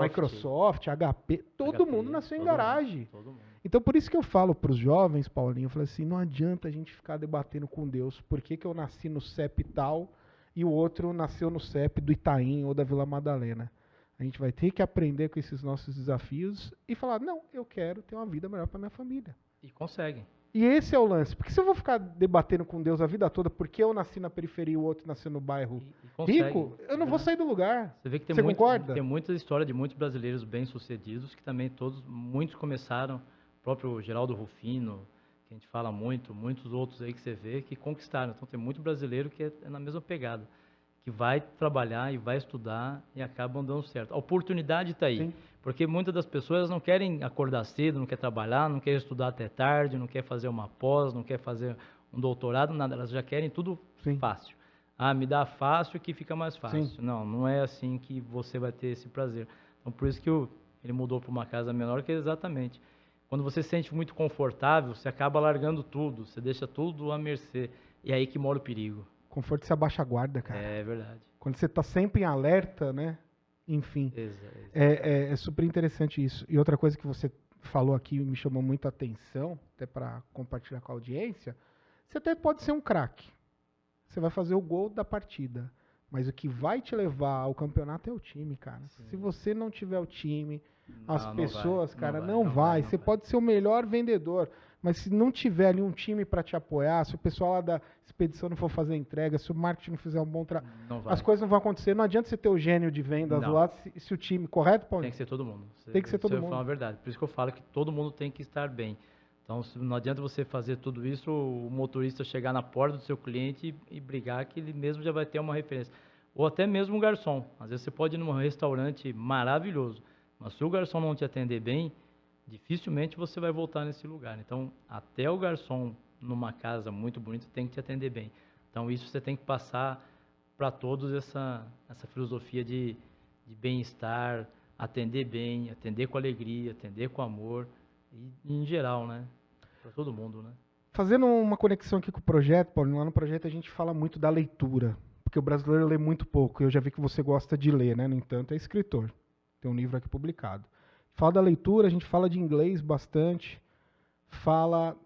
S1: Microsoft, HP, todo mundo nasceu em garagem. Todo mundo. Então por isso que eu falo para os jovens, Paulinho, eu falo assim, não adianta a gente ficar debatendo com Deus, por que eu nasci no CEP tal e o outro nasceu no CEP do Itaim ou da Vila Madalena. A gente vai ter que aprender com esses nossos desafios e falar, não, eu quero ter uma vida melhor para minha família.
S2: E conseguem.
S1: E esse é o lance. Porque se eu vou ficar debatendo com Deus a vida toda, porque eu nasci na periferia e o outro nasceu no bairro rico, eu não vou sair do lugar.
S2: Você vê que
S1: concorda?
S2: Tem muita história de muitos brasileiros bem-sucedidos, que também muitos começaram, o próprio Geraldo Rufino, que a gente fala muito, muitos outros aí que você vê, que conquistaram. Então tem muito brasileiro que é na mesma pegada, que vai trabalhar e vai estudar e acabam dando certo. A oportunidade está aí. Sim. Porque muitas das pessoas não querem acordar cedo, não querem trabalhar, não querem estudar até tarde, não querem fazer uma pós, não querem fazer um doutorado, nada. Elas já querem tudo fácil. Me dá fácil que fica mais fácil. Sim. Não é assim que você vai ter esse prazer. Então, por isso que ele mudou para uma casa menor, que é exatamente. Quando você se sente muito confortável, você acaba largando tudo, você deixa tudo à mercê. E é aí que mora o perigo.
S1: Conforto se abaixa a guarda, cara.
S2: É verdade.
S1: Quando você está sempre em alerta, né? Enfim, é super interessante isso. E outra coisa que você falou aqui me chamou muita atenção, até para compartilhar com a audiência, você até pode ser um craque. Você vai fazer o gol da partida. Mas o que vai te levar ao campeonato é o time, cara. Sim. Se você não tiver o time, as pessoas, cara, não vai. Você pode ser o melhor vendedor, mas se não tiver ali um time para te apoiar, se o pessoal lá da expedição não for fazer entrega, se o marketing não fizer um bom trabalho, as coisas não vão acontecer. Não adianta você ter o gênio de vendas lá, se o time, correto, Paulinho?
S2: Tem que ser todo mundo.
S1: Tem que ser todo mundo.
S2: Isso é uma verdade. Por isso que eu falo que todo mundo tem que estar bem. Então, não adianta você fazer tudo isso, o motorista chegar na porta do seu cliente e brigar, que ele mesmo já vai ter uma referência. Ou até mesmo um garçom. Às vezes você pode ir num restaurante maravilhoso, mas se o garçom não te atender bem, dificilmente você vai voltar nesse lugar. Então, até o garçom numa casa muito bonita tem que te atender bem. Então, isso você tem que passar para todos essa filosofia de bem-estar, atender bem, atender com alegria, atender com amor, e em geral, né? Para todo mundo, né?
S1: Fazendo uma conexão aqui com o projeto, Paulinho, lá no projeto a gente fala muito da leitura, porque o brasileiro lê muito pouco. Eu já vi que você gosta de ler, né? No entanto, é escritor. Tem um livro aqui publicado. Fala da leitura, a gente fala de inglês bastante, fala,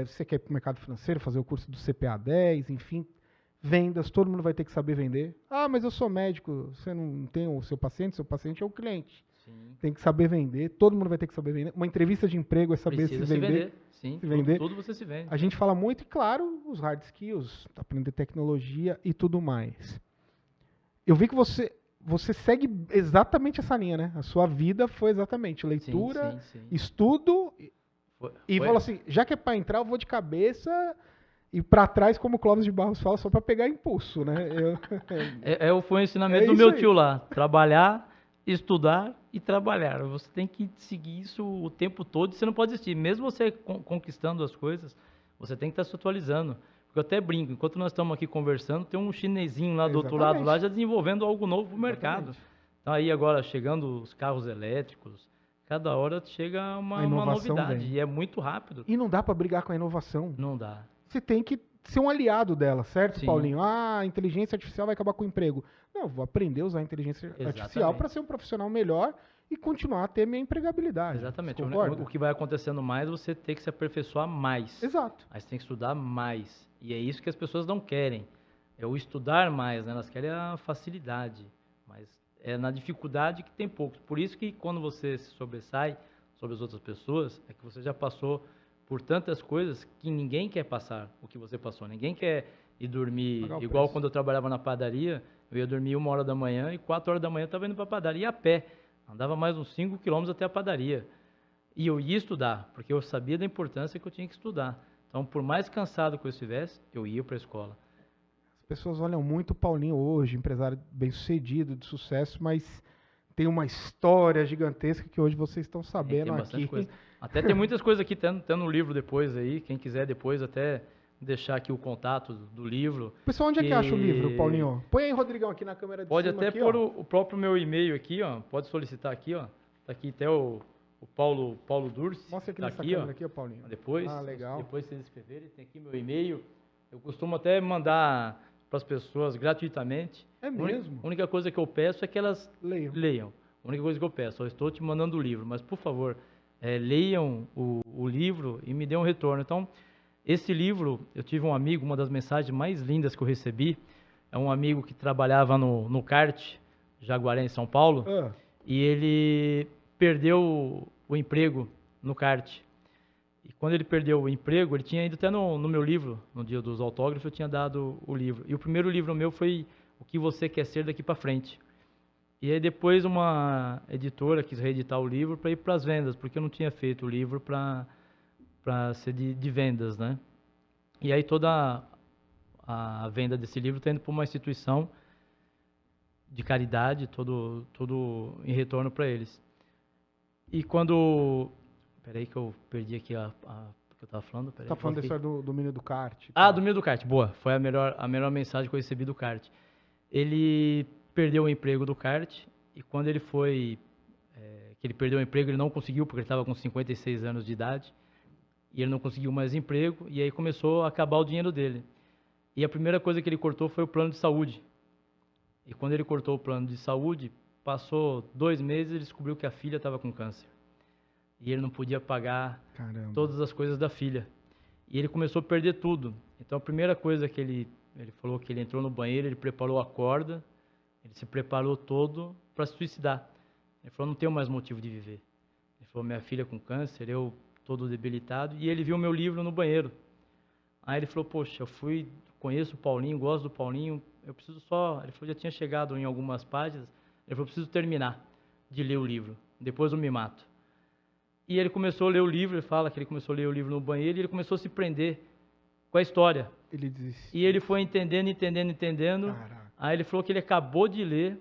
S1: você quer ir para o mercado financeiro, fazer o curso do CPA 10, enfim, vendas, todo mundo vai ter que saber vender. Ah, mas eu sou médico, você não tem o seu paciente é o cliente.
S2: Sim.
S1: Tem que saber vender, todo mundo vai ter que saber vender. Uma entrevista de emprego é saber
S2: Precisa
S1: se vender.
S2: Sim,
S1: Se vender.
S2: tudo você se vende.
S1: A gente fala muito, e claro, os hard skills, aprender tecnologia e tudo mais. Eu vi que você segue exatamente essa linha, né? A sua vida foi exatamente leitura,
S2: Sim.
S1: estudo, e falou assim, já que é para entrar, eu vou de cabeça e para trás, como o Clóvis de Barros fala, só para pegar impulso, né?
S2: Foi o ensinamento do
S1: isso
S2: meu
S1: aí.
S2: tio lá, trabalhar, estudar e trabalhar. Você tem que seguir isso o tempo todo, você não pode desistir. Mesmo você conquistando as coisas, você tem que estar se atualizando. Porque eu até brinco, enquanto nós estamos aqui conversando, tem um chinesinho lá do outro lado lá já desenvolvendo algo novo para o mercado. Então aí agora chegando os carros elétricos, cada hora chega uma novidade
S1: vem.
S2: e é muito rápido.
S1: E não dá para brigar com a inovação.
S2: Não dá.
S1: Você tem que ser um aliado dela, certo,
S2: Sim.
S1: Paulinho? Ah, a inteligência artificial vai acabar com o emprego. Não, vou aprender a usar a inteligência artificial para ser um profissional melhor e continuar a ter minha empregabilidade.
S2: Exatamente.
S1: Concorda?
S2: O que vai acontecendo mais, você tem que se aperfeiçoar mais.
S1: Exato.
S2: Aí você tem que estudar mais. E é isso que as pessoas não querem. É o estudar mais, né? Elas querem a facilidade. Mas é na dificuldade que tem poucos. Por isso que quando você se sobressai sobre as outras pessoas, é que você já passou por tantas coisas que ninguém quer passar o que você passou. Ninguém quer ir dormir, igual quando eu trabalhava na padaria, eu ia dormir 1h da manhã e 4h da manhã eu estava indo para a padaria a pé. Andava mais uns 5 quilômetros até a padaria. E eu ia estudar, porque eu sabia da importância que eu tinha que estudar. Então, por mais cansado que eu estivesse, eu ia para a escola.
S1: As pessoas olham muito o Paulinho hoje, empresário bem-sucedido, de sucesso, mas tem uma história gigantesca que hoje vocês estão sabendo
S2: tem bastante
S1: aqui.
S2: Coisa. Até tem muitas coisas aqui, tem no livro depois aí, quem quiser depois até deixar aqui o contato do livro.
S1: Pessoal, onde é que acha o livro, Paulinho? Põe aí, Rodrigão, aqui na câmera de
S2: pode
S1: cima.
S2: Pode até pôr
S1: ó.
S2: o próprio meu e-mail aqui, ó. Pode solicitar aqui, ó. Tá aqui até o Paulo Dursi.
S1: Mostra aqui
S2: tá
S1: nessa
S2: aqui,
S1: câmera
S2: ó.
S1: aqui, ó, Paulinho.
S2: Depois,
S1: legal.
S2: Depois vocês escreverem, tem aqui meu e-mail. Eu costumo até mandar para as pessoas gratuitamente.
S1: É mesmo?
S2: A única coisa que eu peço é que elas
S1: leiam.
S2: A única coisa que eu peço, eu estou te mandando o livro, mas por favor, leiam o livro e me dêem um retorno. Então, esse livro, eu tive um amigo, uma das mensagens mais lindas que eu recebi, é um amigo que trabalhava no kart, Jaguaré, em São Paulo, e ele perdeu o emprego no kart. E quando ele perdeu o emprego, ele tinha ido até no meu livro, no dia dos autógrafos, eu tinha dado o livro. E o primeiro livro meu foi O que Você Quer Ser Daqui para Frente. E aí depois uma editora quis reeditar o livro para ir para as vendas, porque eu não tinha feito o livro para ser de vendas, né? E aí toda a venda desse livro está indo para uma instituição de caridade, tudo em retorno para eles. E quando... Peraí que eu perdi aqui o que eu estava falando. Você
S1: está falando da história do menino do kart.
S2: Do menino do kart, boa. Foi a melhor mensagem que eu recebi do kart. Ele perdeu o emprego do kart e quando ele foi... que ele perdeu o emprego, ele não conseguiu, porque ele estava com 56 anos de idade. E ele não conseguiu mais emprego e aí começou a acabar o dinheiro dele. E a primeira coisa que ele cortou foi o plano de saúde. E quando ele cortou o plano de saúde, passou 2 meses e ele descobriu que a filha estava com câncer. E ele não podia pagar todas as coisas da filha. E ele começou a perder tudo. Então a primeira coisa que ele falou que ele entrou no banheiro, ele preparou a corda, ele se preparou todo para se suicidar. Ele falou, não tenho mais motivo de viver. Ele falou, minha filha com câncer, eu todo debilitado, e ele viu meu livro no banheiro. Aí ele falou, poxa, conheço o Paulinho, gosto do Paulinho, eu preciso só... Ele falou, já tinha chegado em algumas páginas, ele falou, preciso terminar de ler o livro, depois eu me mato. E ele começou a ler o livro, ele fala que ele começou a ler o livro no banheiro, e ele começou a se prender com a história.
S1: Ele desistiu.
S2: E ele foi entendendo.
S1: Caraca.
S2: Aí ele falou que ele acabou de ler,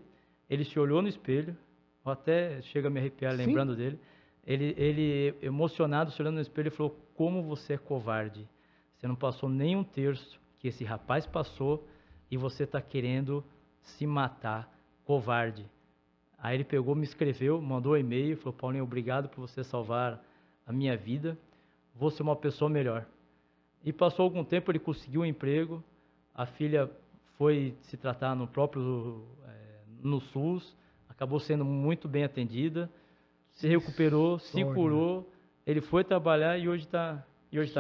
S2: ele se olhou no espelho, até chega a me arrepiar lembrando dele. Ele emocionado, se olhando no espelho, ele falou, como você é covarde. Você não passou nem um terço que esse rapaz passou e você está querendo se matar, covarde. Aí ele pegou, me escreveu, mandou um e-mail, falou, Paulinho, obrigado por você salvar a minha vida, vou ser uma pessoa melhor. E passou algum tempo, ele conseguiu um emprego, a filha foi se tratar no SUS, acabou sendo muito bem atendida, se recuperou, se curou, ele foi trabalhar e hoje está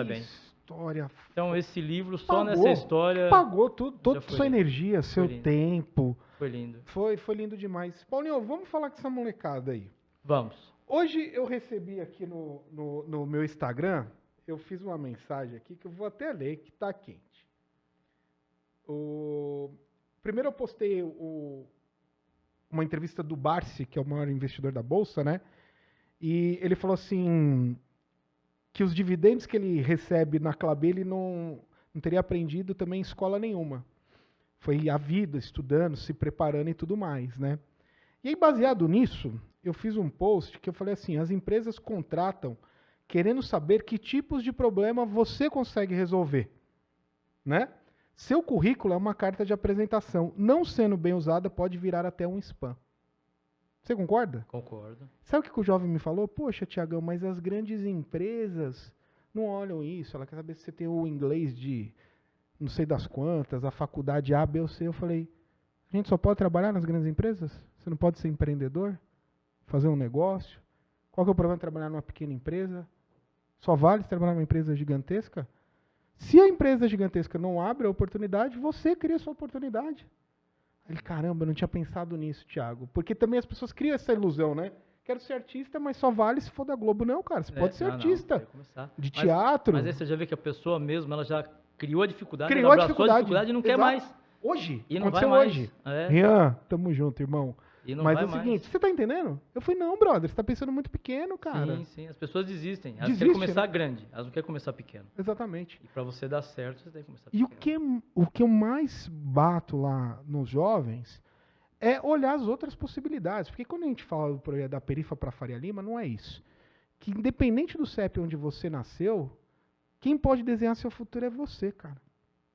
S2: bem.
S1: História.
S2: Então esse livro, só nessa história...
S1: Pagou toda sua
S2: lindo.
S1: energia, seu tempo.
S2: Foi lindo.
S1: Foi lindo demais. Paulinho, vamos falar com essa molecada aí.
S2: Vamos.
S1: Hoje eu recebi aqui no meu Instagram, eu fiz uma mensagem aqui que eu vou até ler, que tá quente. Primeiro eu postei uma entrevista do Barsi, que é o maior investidor da Bolsa, né? E ele falou assim, que os dividendos que ele recebe na Klabin, ele não teria aprendido também em escola nenhuma. Foi a vida, estudando, se preparando e tudo mais, né? E aí, baseado nisso, eu fiz um post que eu falei assim, as empresas contratam querendo saber que tipos de problema você consegue resolver, né? Seu currículo é uma carta de apresentação. Não sendo bem usada, pode virar até um spam. Você concorda?
S2: Concordo.
S1: Sabe o que o jovem me falou? Poxa, Tiagão, mas as grandes empresas não olham isso. Ela quer saber se você tem o inglês de não sei das quantas, a faculdade A, B ou C. Eu falei, a gente só pode trabalhar nas grandes empresas? Você não pode ser empreendedor? Fazer um negócio? Qual que é o problema de trabalhar numa pequena empresa? Só vale se trabalhar numa empresa gigantesca? Se a empresa gigantesca não abre a oportunidade, você cria a sua oportunidade. Ele, caramba, eu não tinha pensado nisso, Thiago. Porque também as pessoas criam essa ilusão, né? Quero ser artista, mas só vale se for da Globo. Não, cara, você pode ser artista. De teatro.
S2: Mas aí você já vê que a pessoa mesmo, ela já criou a dificuldade,
S1: criou
S2: ela
S1: a dificuldade
S2: e não quer mais.
S1: Hoje.
S2: E não vai mais.
S1: Hoje.
S2: É.
S1: Rian, tamo junto, irmão.
S2: E não
S1: mas
S2: vai
S1: é o
S2: mais.
S1: seguinte, você tá entendendo? Eu falei, não, brother, você tá pensando muito pequeno, cara.
S2: Sim, sim. As pessoas desistem. Elas
S1: Desiste,
S2: querem começar
S1: né?
S2: grande, elas não querem começar pequeno.
S1: Exatamente.
S2: E pra você dar certo, você tem que começar
S1: E
S2: pequeno.
S1: o que eu mais bato lá nos jovens é olhar as outras possibilidades. Porque quando a gente fala do projeto da Perifa para Faria Lima, não é isso. Que independente do CEP onde você nasceu, quem pode desenhar seu futuro é você, cara.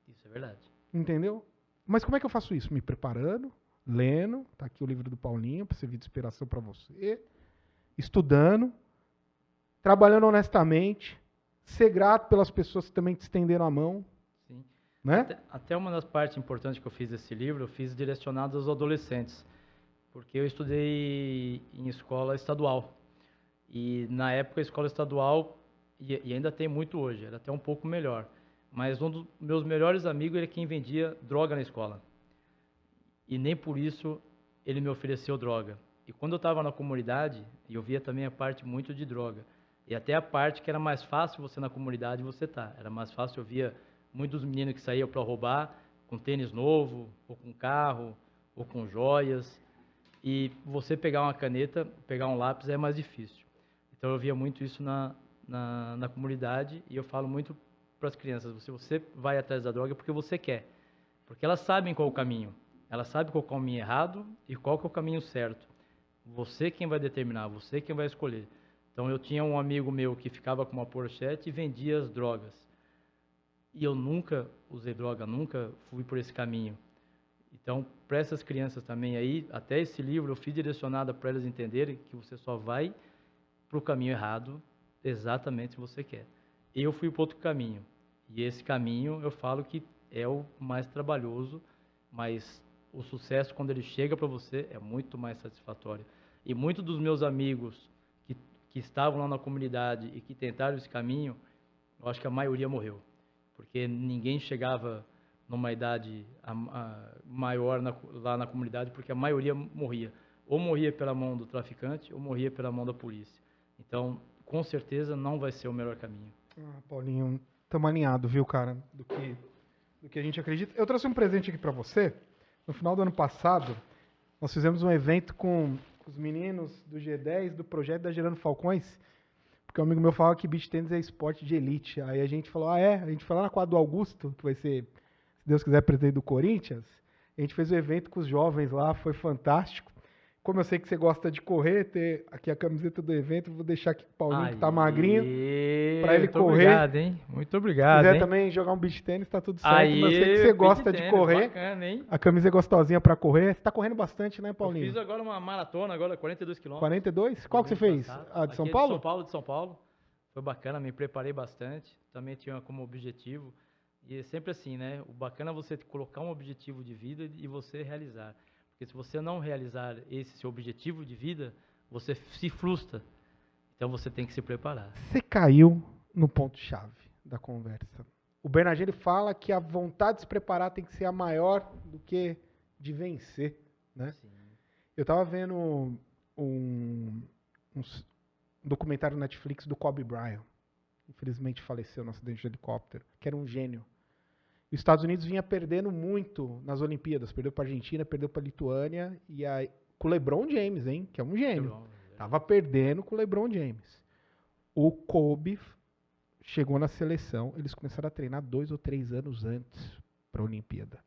S2: Isso é verdade.
S1: Entendeu? Mas como é que eu faço isso? Me preparando, lendo, tá aqui o livro do Paulinho, para servir de inspiração para você, estudando, trabalhando honestamente, ser grato pelas pessoas que também te estenderam a mão.
S2: Sim.
S1: Né?
S2: Até uma das partes importantes que eu fiz desse livro, eu fiz direcionado aos adolescentes, porque eu estudei em escola estadual. E na época a escola estadual, e ainda tem muito hoje, era até um pouco melhor, mas um dos meus melhores amigos era quem vendia droga na escola. E nem por isso ele me ofereceu droga. E quando eu estava na comunidade, eu via também a parte muito de droga. E até a parte que era mais fácil você na comunidade você tá. Era mais fácil, eu via muitos meninos que saíam para roubar com tênis novo, ou com carro, ou com joias. E você pegar uma caneta, pegar um lápis é mais difícil. Então eu via muito isso na comunidade e eu falo muito para as crianças, você vai atrás da droga porque você quer. Porque elas sabem qual é o caminho. Elas sabem qual é o caminho errado e qual que é o caminho certo. Você quem vai determinar, você quem vai escolher. Então eu tinha um amigo meu que ficava com uma Porsche e vendia as drogas. E eu nunca usei droga, nunca fui por esse caminho. Então, para essas crianças também aí, até esse livro eu fiz direcionado para elas entenderem que você só vai para o caminho errado exatamente se você quer. Eu fui para outro caminho. E esse caminho eu falo que é o mais trabalhoso, mas o sucesso, quando ele chega para você, é muito mais satisfatório. E muitos dos meus amigos que estavam lá na comunidade e que tentaram esse caminho, eu acho que a maioria morreu. Porque ninguém chegava numa idade maior lá na comunidade, porque a maioria morria. Ou morria pela mão do traficante, ou morria pela mão da polícia. Então, com certeza, não vai ser o melhor caminho.
S1: Paulinho, estamos alinhados, viu, cara, do que a gente acredita. Eu trouxe um presente aqui para você. No final do ano passado, nós fizemos um evento com os meninos do G10, do projeto da Gerando Falcões, porque um amigo meu falava que beach tênis é esporte de elite. Aí a gente falou, a gente foi lá na quadra do Augusto, que vai ser, se Deus quiser, presidente do Corinthians. A gente fez o evento com os jovens lá, foi fantástico. como eu sei que você gosta de correr, ter aqui a camiseta do evento, vou deixar aqui pro Paulinho, que tá magrinho, pra ele
S2: Muito
S1: correr.
S2: obrigado, hein? Muito
S1: Se
S2: obrigado,
S1: quiser
S2: hein?
S1: também jogar um beach tênis, tá tudo certo, mas eu sei que você
S2: Aí,
S1: gosta de
S2: tênis,
S1: correr.
S2: bacana, hein?
S1: A camisa é gostosinha pra correr. Você tá correndo bastante, né,
S2: Eu
S1: Paulinho?
S2: fiz agora uma maratona, agora 42 quilômetros.
S1: 42? Qual que você
S2: domingo
S1: fez?
S2: passado.
S1: A de São
S2: Aqui é
S1: Paulo?
S2: De São Paulo. Foi bacana, me preparei bastante. Também tinha como objetivo. E é sempre assim, né? O bacana é você colocar um objetivo de vida e você realizar. Porque se você não realizar esse seu objetivo de vida, você se frustra. Então você tem que se preparar.
S1: Você caiu no ponto-chave da conversa. O Bernardinho ele fala que a vontade de se preparar tem que ser a maior do que de vencer, né?
S2: Sim.
S1: Eu tava vendo um documentário no Netflix do Kobe Bryant. Infelizmente faleceu no acidente de helicóptero, que era um gênio. E os Estados Unidos vinha perdendo muito nas Olimpíadas. Perdeu para a Argentina, perdeu para a Lituânia. E aí, com o LeBron James, hein? Que é um gênio. Tava perdendo com o LeBron James. O Kobe chegou na seleção. Eles começaram a treinar 2 ou 3 anos antes para a Olimpíada.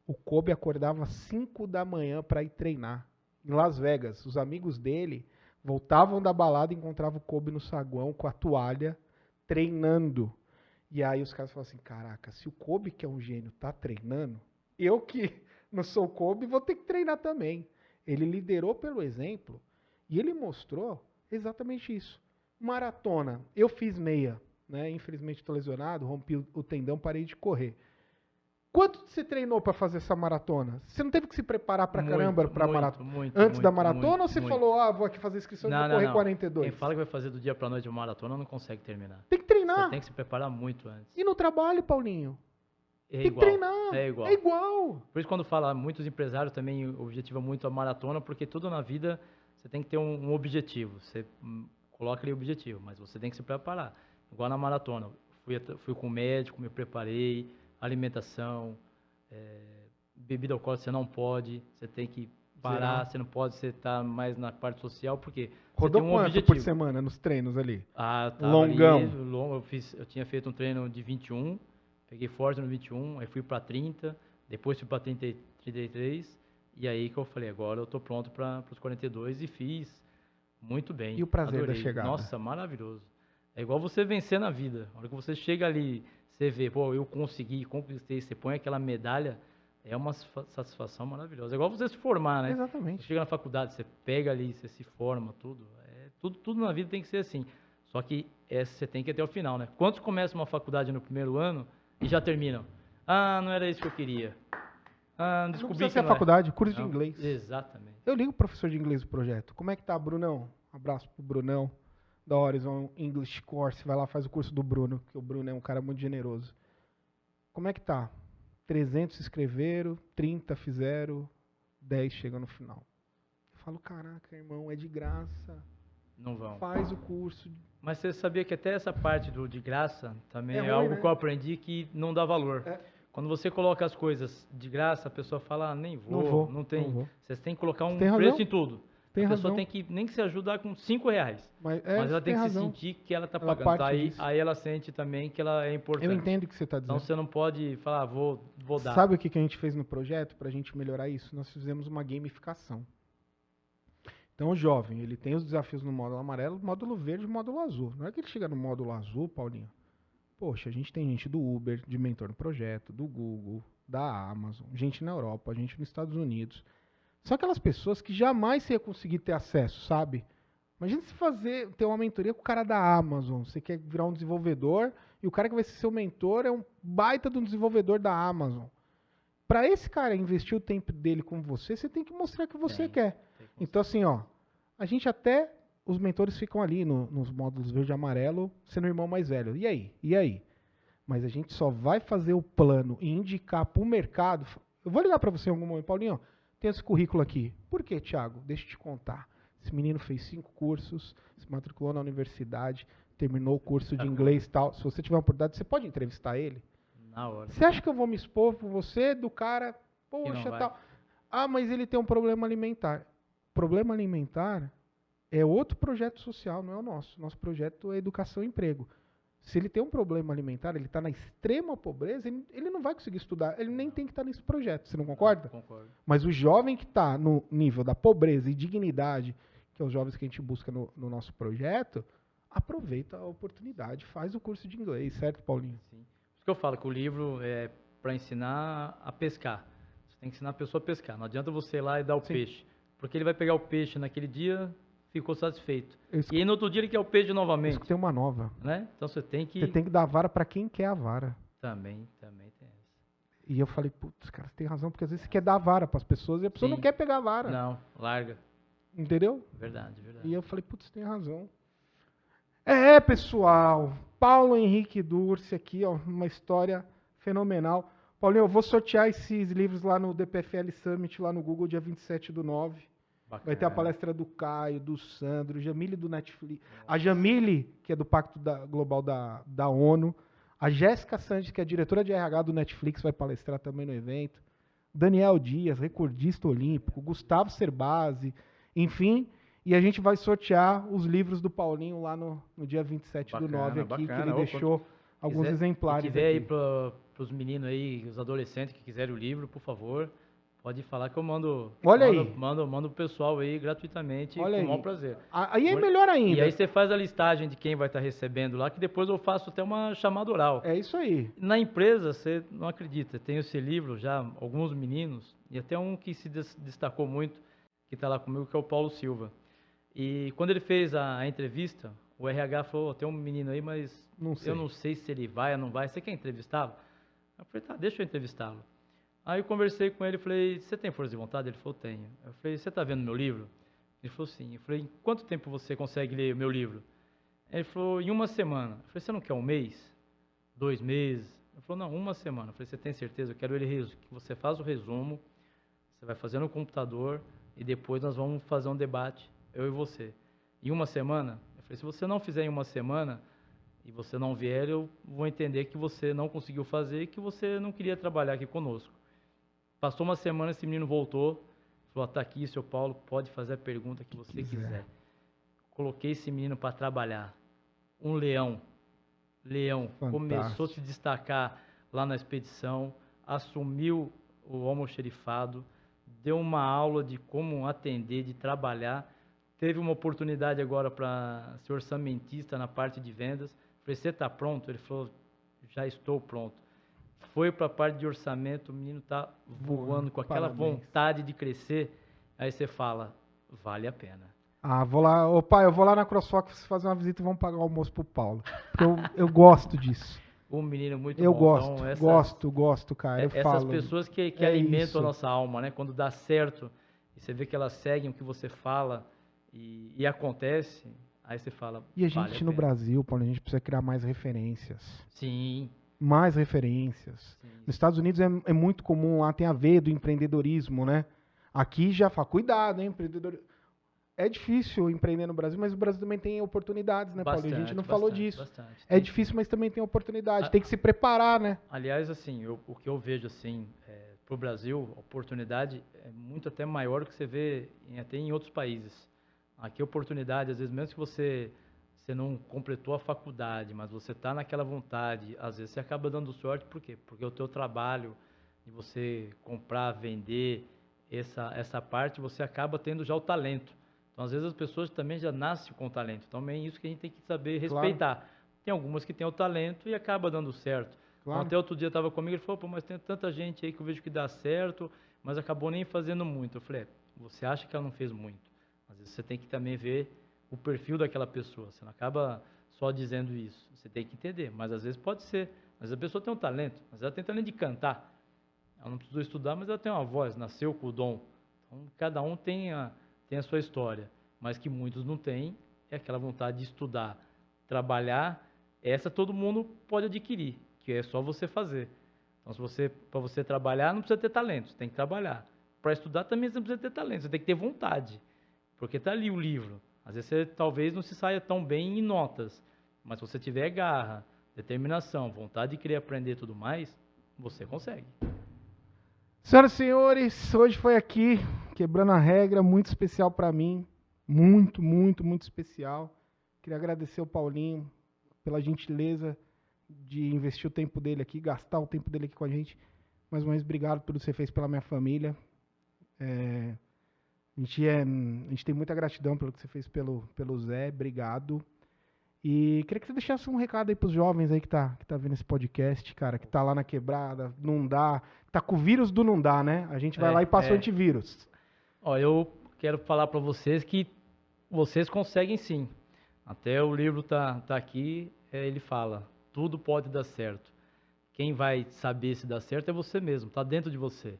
S1: O Kobe acordava às 5 da manhã para ir treinar. Em Las Vegas. Os amigos dele voltavam da balada e encontravam o Kobe no saguão com a toalha, treinando. E aí os caras falam assim, caraca, se o Kobe, que é um gênio, tá treinando, eu que não sou o Kobe, vou ter que treinar também. Ele liderou pelo exemplo e ele mostrou exatamente isso. Maratona, eu fiz meia, né? Infelizmente estou lesionado, rompi o tendão, parei de correr. Quanto você treinou para fazer essa maratona? Você não teve que se preparar pra caramba pra maratona? Antes da maratona ou você falou, vou aqui fazer inscrição e vou correr 42?
S2: Quem fala que vai fazer do dia pra noite uma maratona não consegue terminar.
S1: Tem que treinar.
S2: Você tem que se preparar muito antes.
S1: E no trabalho, Paulinho?
S2: É
S1: tem
S2: igual,
S1: que treinar.
S2: É igual.
S1: É igual.
S2: Por isso quando fala, muitos empresários também objetivam muito a maratona, porque tudo na vida você tem que ter um objetivo. Você coloca ali o objetivo, mas você tem que se preparar. Igual na maratona. Fui com o médico, me preparei, alimentação, bebida alcoólica você não pode, você tem que parar, você não pode, você tá mais na parte social, porque
S1: rodou
S2: você tem um
S1: quanto
S2: objetivo.
S1: por semana nos treinos ali?
S2: Longão. Eu tinha feito um treino de 21, peguei forte no 21, aí fui para 30, depois fui para 33, e aí que eu falei, agora eu tô pronto para os 42 e fiz muito bem.
S1: E o prazer
S2: adorei.
S1: da chegada?
S2: Nossa, maravilhoso. É igual você vencer na vida. A hora que você chega ali, você vê, pô, eu consegui, conquistei, você põe aquela medalha, é uma satisfação maravilhosa. É igual você se formar, né?
S1: Exatamente.
S2: Você chega na faculdade, você pega ali, você se forma, tudo. Tudo na vida tem que ser assim. Só que você tem que ir até o final, né? Quantos começam uma faculdade no primeiro ano e já terminam? Ah, não era isso que eu queria. Ah, descobri
S1: não precisa
S2: que
S1: ser a
S2: não é.
S1: faculdade, curso
S2: Não,
S1: de inglês.
S2: Exatamente.
S1: Eu ligo o professor de inglês do projeto. Como é que tá, Brunão? Abraço pro Brunão, da Horizon English Course. Vai lá, faz o curso do Bruno, que o Bruno é um cara muito generoso. Como é que tá? 300 se inscreveram, 30 fizeram, 10 chegam no final. Eu falo, caraca, irmão, é de graça.
S2: Não vão.
S1: Faz o curso.
S2: Mas você sabia que até essa parte de graça também é
S1: ruim,
S2: algo
S1: né?
S2: que eu aprendi que não dá valor. Quando você coloca as coisas de graça, a pessoa fala, nem vou, não tem.
S1: Não vou.
S2: Você tem que colocar um
S1: Tem
S2: preço
S1: razão.
S2: em tudo.
S1: Tem
S2: a
S1: razão.
S2: pessoa tem que nem que se ajudar com R$5.
S1: Mas
S2: ela tem que
S1: razão.
S2: se sentir que ela está
S1: Ela
S2: pagando.
S1: parte disso.
S2: Aí ela sente também que ela é importante.
S1: Eu entendo o que você está dizendo.
S2: Então você não pode falar, vou dar.
S1: Sabe o que a gente fez no projeto para a gente melhorar isso? Nós fizemos uma gamificação. Então o jovem, ele tem os desafios no módulo amarelo, módulo verde e módulo azul. Na hora que ele chega no módulo azul, Paulinho, poxa, a gente tem gente do Uber, de mentor no projeto, do Google, da Amazon, gente na Europa, gente nos Estados Unidos. São aquelas pessoas que jamais você ia conseguir ter acesso, sabe? Imagina se ter uma mentoria com o cara da Amazon. Você quer virar um desenvolvedor e o cara que vai ser seu mentor é um baita de um desenvolvedor da Amazon. Para esse cara investir o tempo dele com você, você tem que mostrar que você quer. Então assim, ó, a gente até, os mentores ficam ali nos módulos verde e amarelo, sendo o irmão mais velho. E aí? E aí? Mas a gente só vai fazer o plano e indicar para o mercado. Eu vou ligar para você em algum momento, Paulinho, tem esse currículo aqui. Por quê, Thiago? Deixa eu te contar. Esse menino fez 5 cursos, se matriculou na universidade, terminou o curso de inglês e tal. Se você tiver uma oportunidade, você pode entrevistar ele?
S2: Na hora.
S1: Você acha que eu vou me expor por você, do cara, poxa, tal. Ah, mas ele tem um problema alimentar. Problema alimentar é outro projeto social, não é o nosso. Nosso projeto é educação e emprego. Se ele tem um problema alimentar, ele está na extrema pobreza, ele não vai conseguir estudar, ele nem tem que estar nesse projeto, você não concorda?
S2: Concordo.
S1: Mas o jovem que está no nível da pobreza e dignidade, que é os jovens que a gente busca no nosso projeto, aproveita a oportunidade, faz o curso de inglês, certo, Paulinho?
S2: Sim. Por isso que eu falo que o livro é para ensinar a pescar. Você tem que ensinar a pessoa a pescar. Não adianta você ir lá e dar o peixe. Porque ele vai pegar o peixe naquele dia, ficou satisfeito. E aí no outro dia ele quer o peixe novamente.
S1: Isso que tem uma nova.
S2: Né? Então você tem que...
S1: Você tem que dar a vara para quem quer a vara.
S2: Também tem essa.
S1: E eu falei, putz, cara, você tem razão, porque às vezes você quer dar a vara para as pessoas e a pessoa não quer pegar a vara.
S2: Não, larga.
S1: Entendeu?
S2: Verdade.
S1: E eu falei, putz, tem razão. Pessoal, Paulo Henrique Dursi aqui, ó, uma história fenomenal. Paulinho, eu vou sortear esses livros lá no DPFL Summit, lá no Google, dia 27/9.
S2: Bacana.
S1: Vai ter a palestra do Caio, do Sandro, Jamile do Netflix. A Jamile, que é do Pacto Global da ONU. A Jéssica Sanches, que é diretora de RH do Netflix, vai palestrar também no evento. Daniel Dias, recordista olímpico. Gustavo Cerbasi, enfim. E a gente vai sortear os livros do Paulinho lá no dia 27/9 aqui, que ele deixou alguns exemplares.
S2: Se quiser aí para os meninos aí, os adolescentes que quiserem o livro, por favor, pode falar que eu mando.
S1: Olha aí.
S2: Mando o pessoal aí gratuitamente,
S1: olha
S2: com o
S1: aí.
S2: maior prazer.
S1: Aí é melhor ainda.
S2: E aí você faz a listagem de quem vai estar recebendo lá, que depois eu faço até uma chamada oral.
S1: É isso aí.
S2: Na empresa, você não acredita, tem esse livro já, alguns meninos, e até um que se destacou muito, que está lá comigo, que é o Paulo Silva. E quando ele fez a entrevista, o RH falou, tem um menino aí, mas eu não sei se ele vai ou não vai, você quer entrevistá-lo? Eu falei, tá, deixa eu entrevistá-lo. Aí eu conversei com ele, falei, você tem força de vontade? Ele falou, tenho. Eu falei, você está vendo meu livro? Ele falou, sim. Eu falei, em quanto tempo você consegue ler o meu livro? Ele falou, em uma semana. Eu falei, você não quer um mês? 2 meses? Ele falou, não, uma semana. Eu falei, você tem certeza? Eu quero que você faça o resumo, você vai fazer no computador e depois nós vamos fazer um debate, eu e você. Em uma semana? Eu falei, se você não fizer em uma semana e você não vier, eu vou entender que você não conseguiu fazer e que você não queria trabalhar aqui conosco. Passou uma semana, esse menino voltou, falou, tá aqui, seu Paulo, pode fazer a pergunta que você quiser. Coloquei esse menino para trabalhar. Um leão.
S1: Fantástico.
S2: Começou a se destacar lá na expedição, assumiu o almoxerifado, deu uma aula de como atender, de trabalhar. Teve uma oportunidade agora para ser orçamentista na parte de vendas. Falei, você está pronto? Ele falou, já estou pronto. Foi para a parte de orçamento, o menino está voando com aquela vontade de crescer. Aí você fala, vale a pena.
S1: Vou lá, ô pai, eu vou lá na CrossFox fazer uma visita e vamos pagar o almoço pro Paulo. Porque eu gosto disso.
S2: Um menino muito
S1: bom. Eu gosto, cara.
S2: Essas pessoas que alimentam a nossa alma, né? Quando dá certo, e você vê que elas seguem o que você fala e acontece, aí você fala,
S1: e a gente no Brasil, Paulo, a gente precisa criar mais referências.
S2: Sim.
S1: Mais referências. Sim. Nos Estados Unidos é muito comum, lá tem a ver do empreendedorismo, né? Aqui já fala, cuidado, hein, empreendedorismo. É difícil empreender no Brasil, mas o Brasil também tem oportunidades, né, Paulo? A gente não falou disso.
S2: Bastante.
S1: É difícil, mas também tem oportunidade. Tem que se preparar, né?
S2: Aliás, assim, o que eu vejo, assim, para o Brasil, a oportunidade é muito até maior do que você vê até em outros países. Aqui a oportunidade, às vezes, mesmo que você não completou a faculdade, mas você está naquela vontade, às vezes você acaba dando sorte, por quê? Porque o teu trabalho de você comprar, vender, essa parte, você acaba tendo já o talento. Então, às vezes, as pessoas também já nascem com talento. Também é isso que a gente tem que saber respeitar. Claro. Tem algumas que têm o talento e acaba dando certo. Claro. Então, até outro dia estava comigo e ele falou, pô, mas tem tanta gente aí que eu vejo que dá certo, mas acabou nem fazendo muito. Eu falei, você acha que ela não fez muito? Às vezes você tem que também ver o perfil daquela pessoa. Você não acaba só dizendo isso. Você tem que entender. Mas às vezes pode ser. Mas a pessoa tem um talento. Mas ela tem talento de cantar. Ela não precisou estudar, mas ela tem uma voz. Nasceu com o dom. Então, cada um tem a sua história. Mas que muitos não têm é aquela vontade de estudar, trabalhar. Essa todo mundo pode adquirir, que é só você fazer. Então, para você trabalhar, não precisa ter talento. Você tem que trabalhar. Para estudar também você não precisa ter talento. Você tem que ter vontade. Porque está ali o livro. Às vezes você talvez não se saia tão bem em notas, mas se você tiver garra, determinação, vontade de querer aprender e tudo mais, você consegue.
S1: Senhoras e senhores, hoje foi aqui, quebrando a regra, muito especial para mim, muito, muito, muito especial. Queria agradecer ao Paulinho pela gentileza de investir o tempo dele aqui, gastar o tempo dele aqui com a gente. Mais uma vez, obrigado pelo que você fez pela minha família. A gente tem muita gratidão pelo que você fez pelo Zé, obrigado. E queria que você deixasse um recado aí pros jovens aí que tá vendo esse podcast, cara, que tá lá na quebrada, não dá, tá com o vírus do não dá, né? A gente vai lá e passa o antivírus.
S2: Ó, eu quero falar para vocês que vocês conseguem sim. Até o livro tá aqui, ele fala, tudo pode dar certo. Quem vai saber se dá certo é você mesmo, tá dentro de você.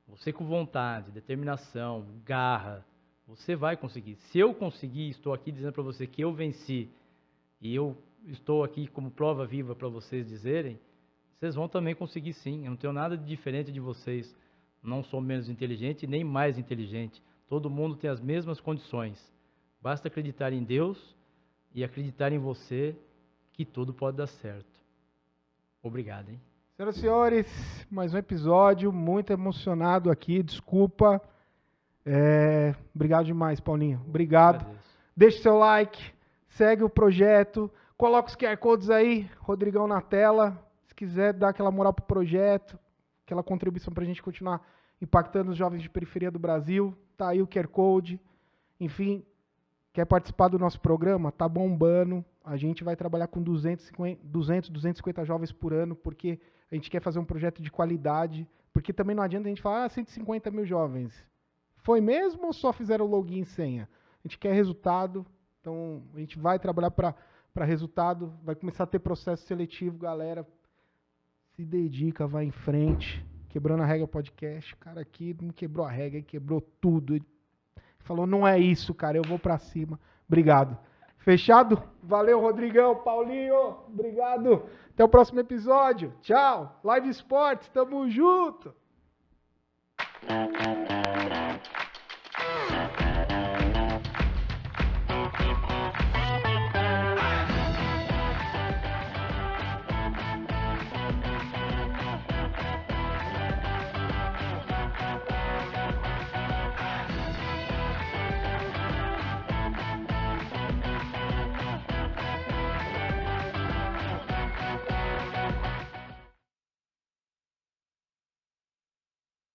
S2: Você com vontade, determinação, garra, você vai conseguir. Se eu conseguir, estou aqui dizendo para você que eu venci, e eu estou aqui como prova viva para vocês dizerem, vocês vão também conseguir sim. Eu não tenho nada de diferente de vocês. Não sou menos inteligente nem mais inteligente. Todo mundo tem as mesmas condições. Basta acreditar em Deus e acreditar em você que tudo pode dar certo. Obrigado, hein?
S1: Senhoras e senhores, mais um episódio, muito emocionado aqui, desculpa. Obrigado demais, Paulinho. Obrigado.
S2: Agradeço.
S1: Deixe seu like, segue o projeto, coloca os QR Codes aí, Rodrigão na tela. Se quiser dar aquela moral pro projeto, aquela contribuição pra gente continuar impactando os jovens de periferia do Brasil, tá aí o QR Code. Enfim, quer participar do nosso programa? Tá bombando. A gente vai trabalhar com 250 jovens por ano, porque a gente quer fazer um projeto de qualidade, porque também não adianta a gente falar 150 mil jovens. Foi mesmo ou só fizeram login e senha? A gente quer resultado, então a gente vai trabalhar para resultado, vai começar a ter processo seletivo, galera. Se dedica, vai em frente. Quebrando a Regra Podcast, o cara aqui não quebrou a regra, ele quebrou tudo. Ele falou, não é isso, cara, eu vou para cima. Obrigado. Fechado? Valeu, Rodrigão, Paulinho, obrigado. Até o próximo episódio. Tchau. Live Sports, tamo junto.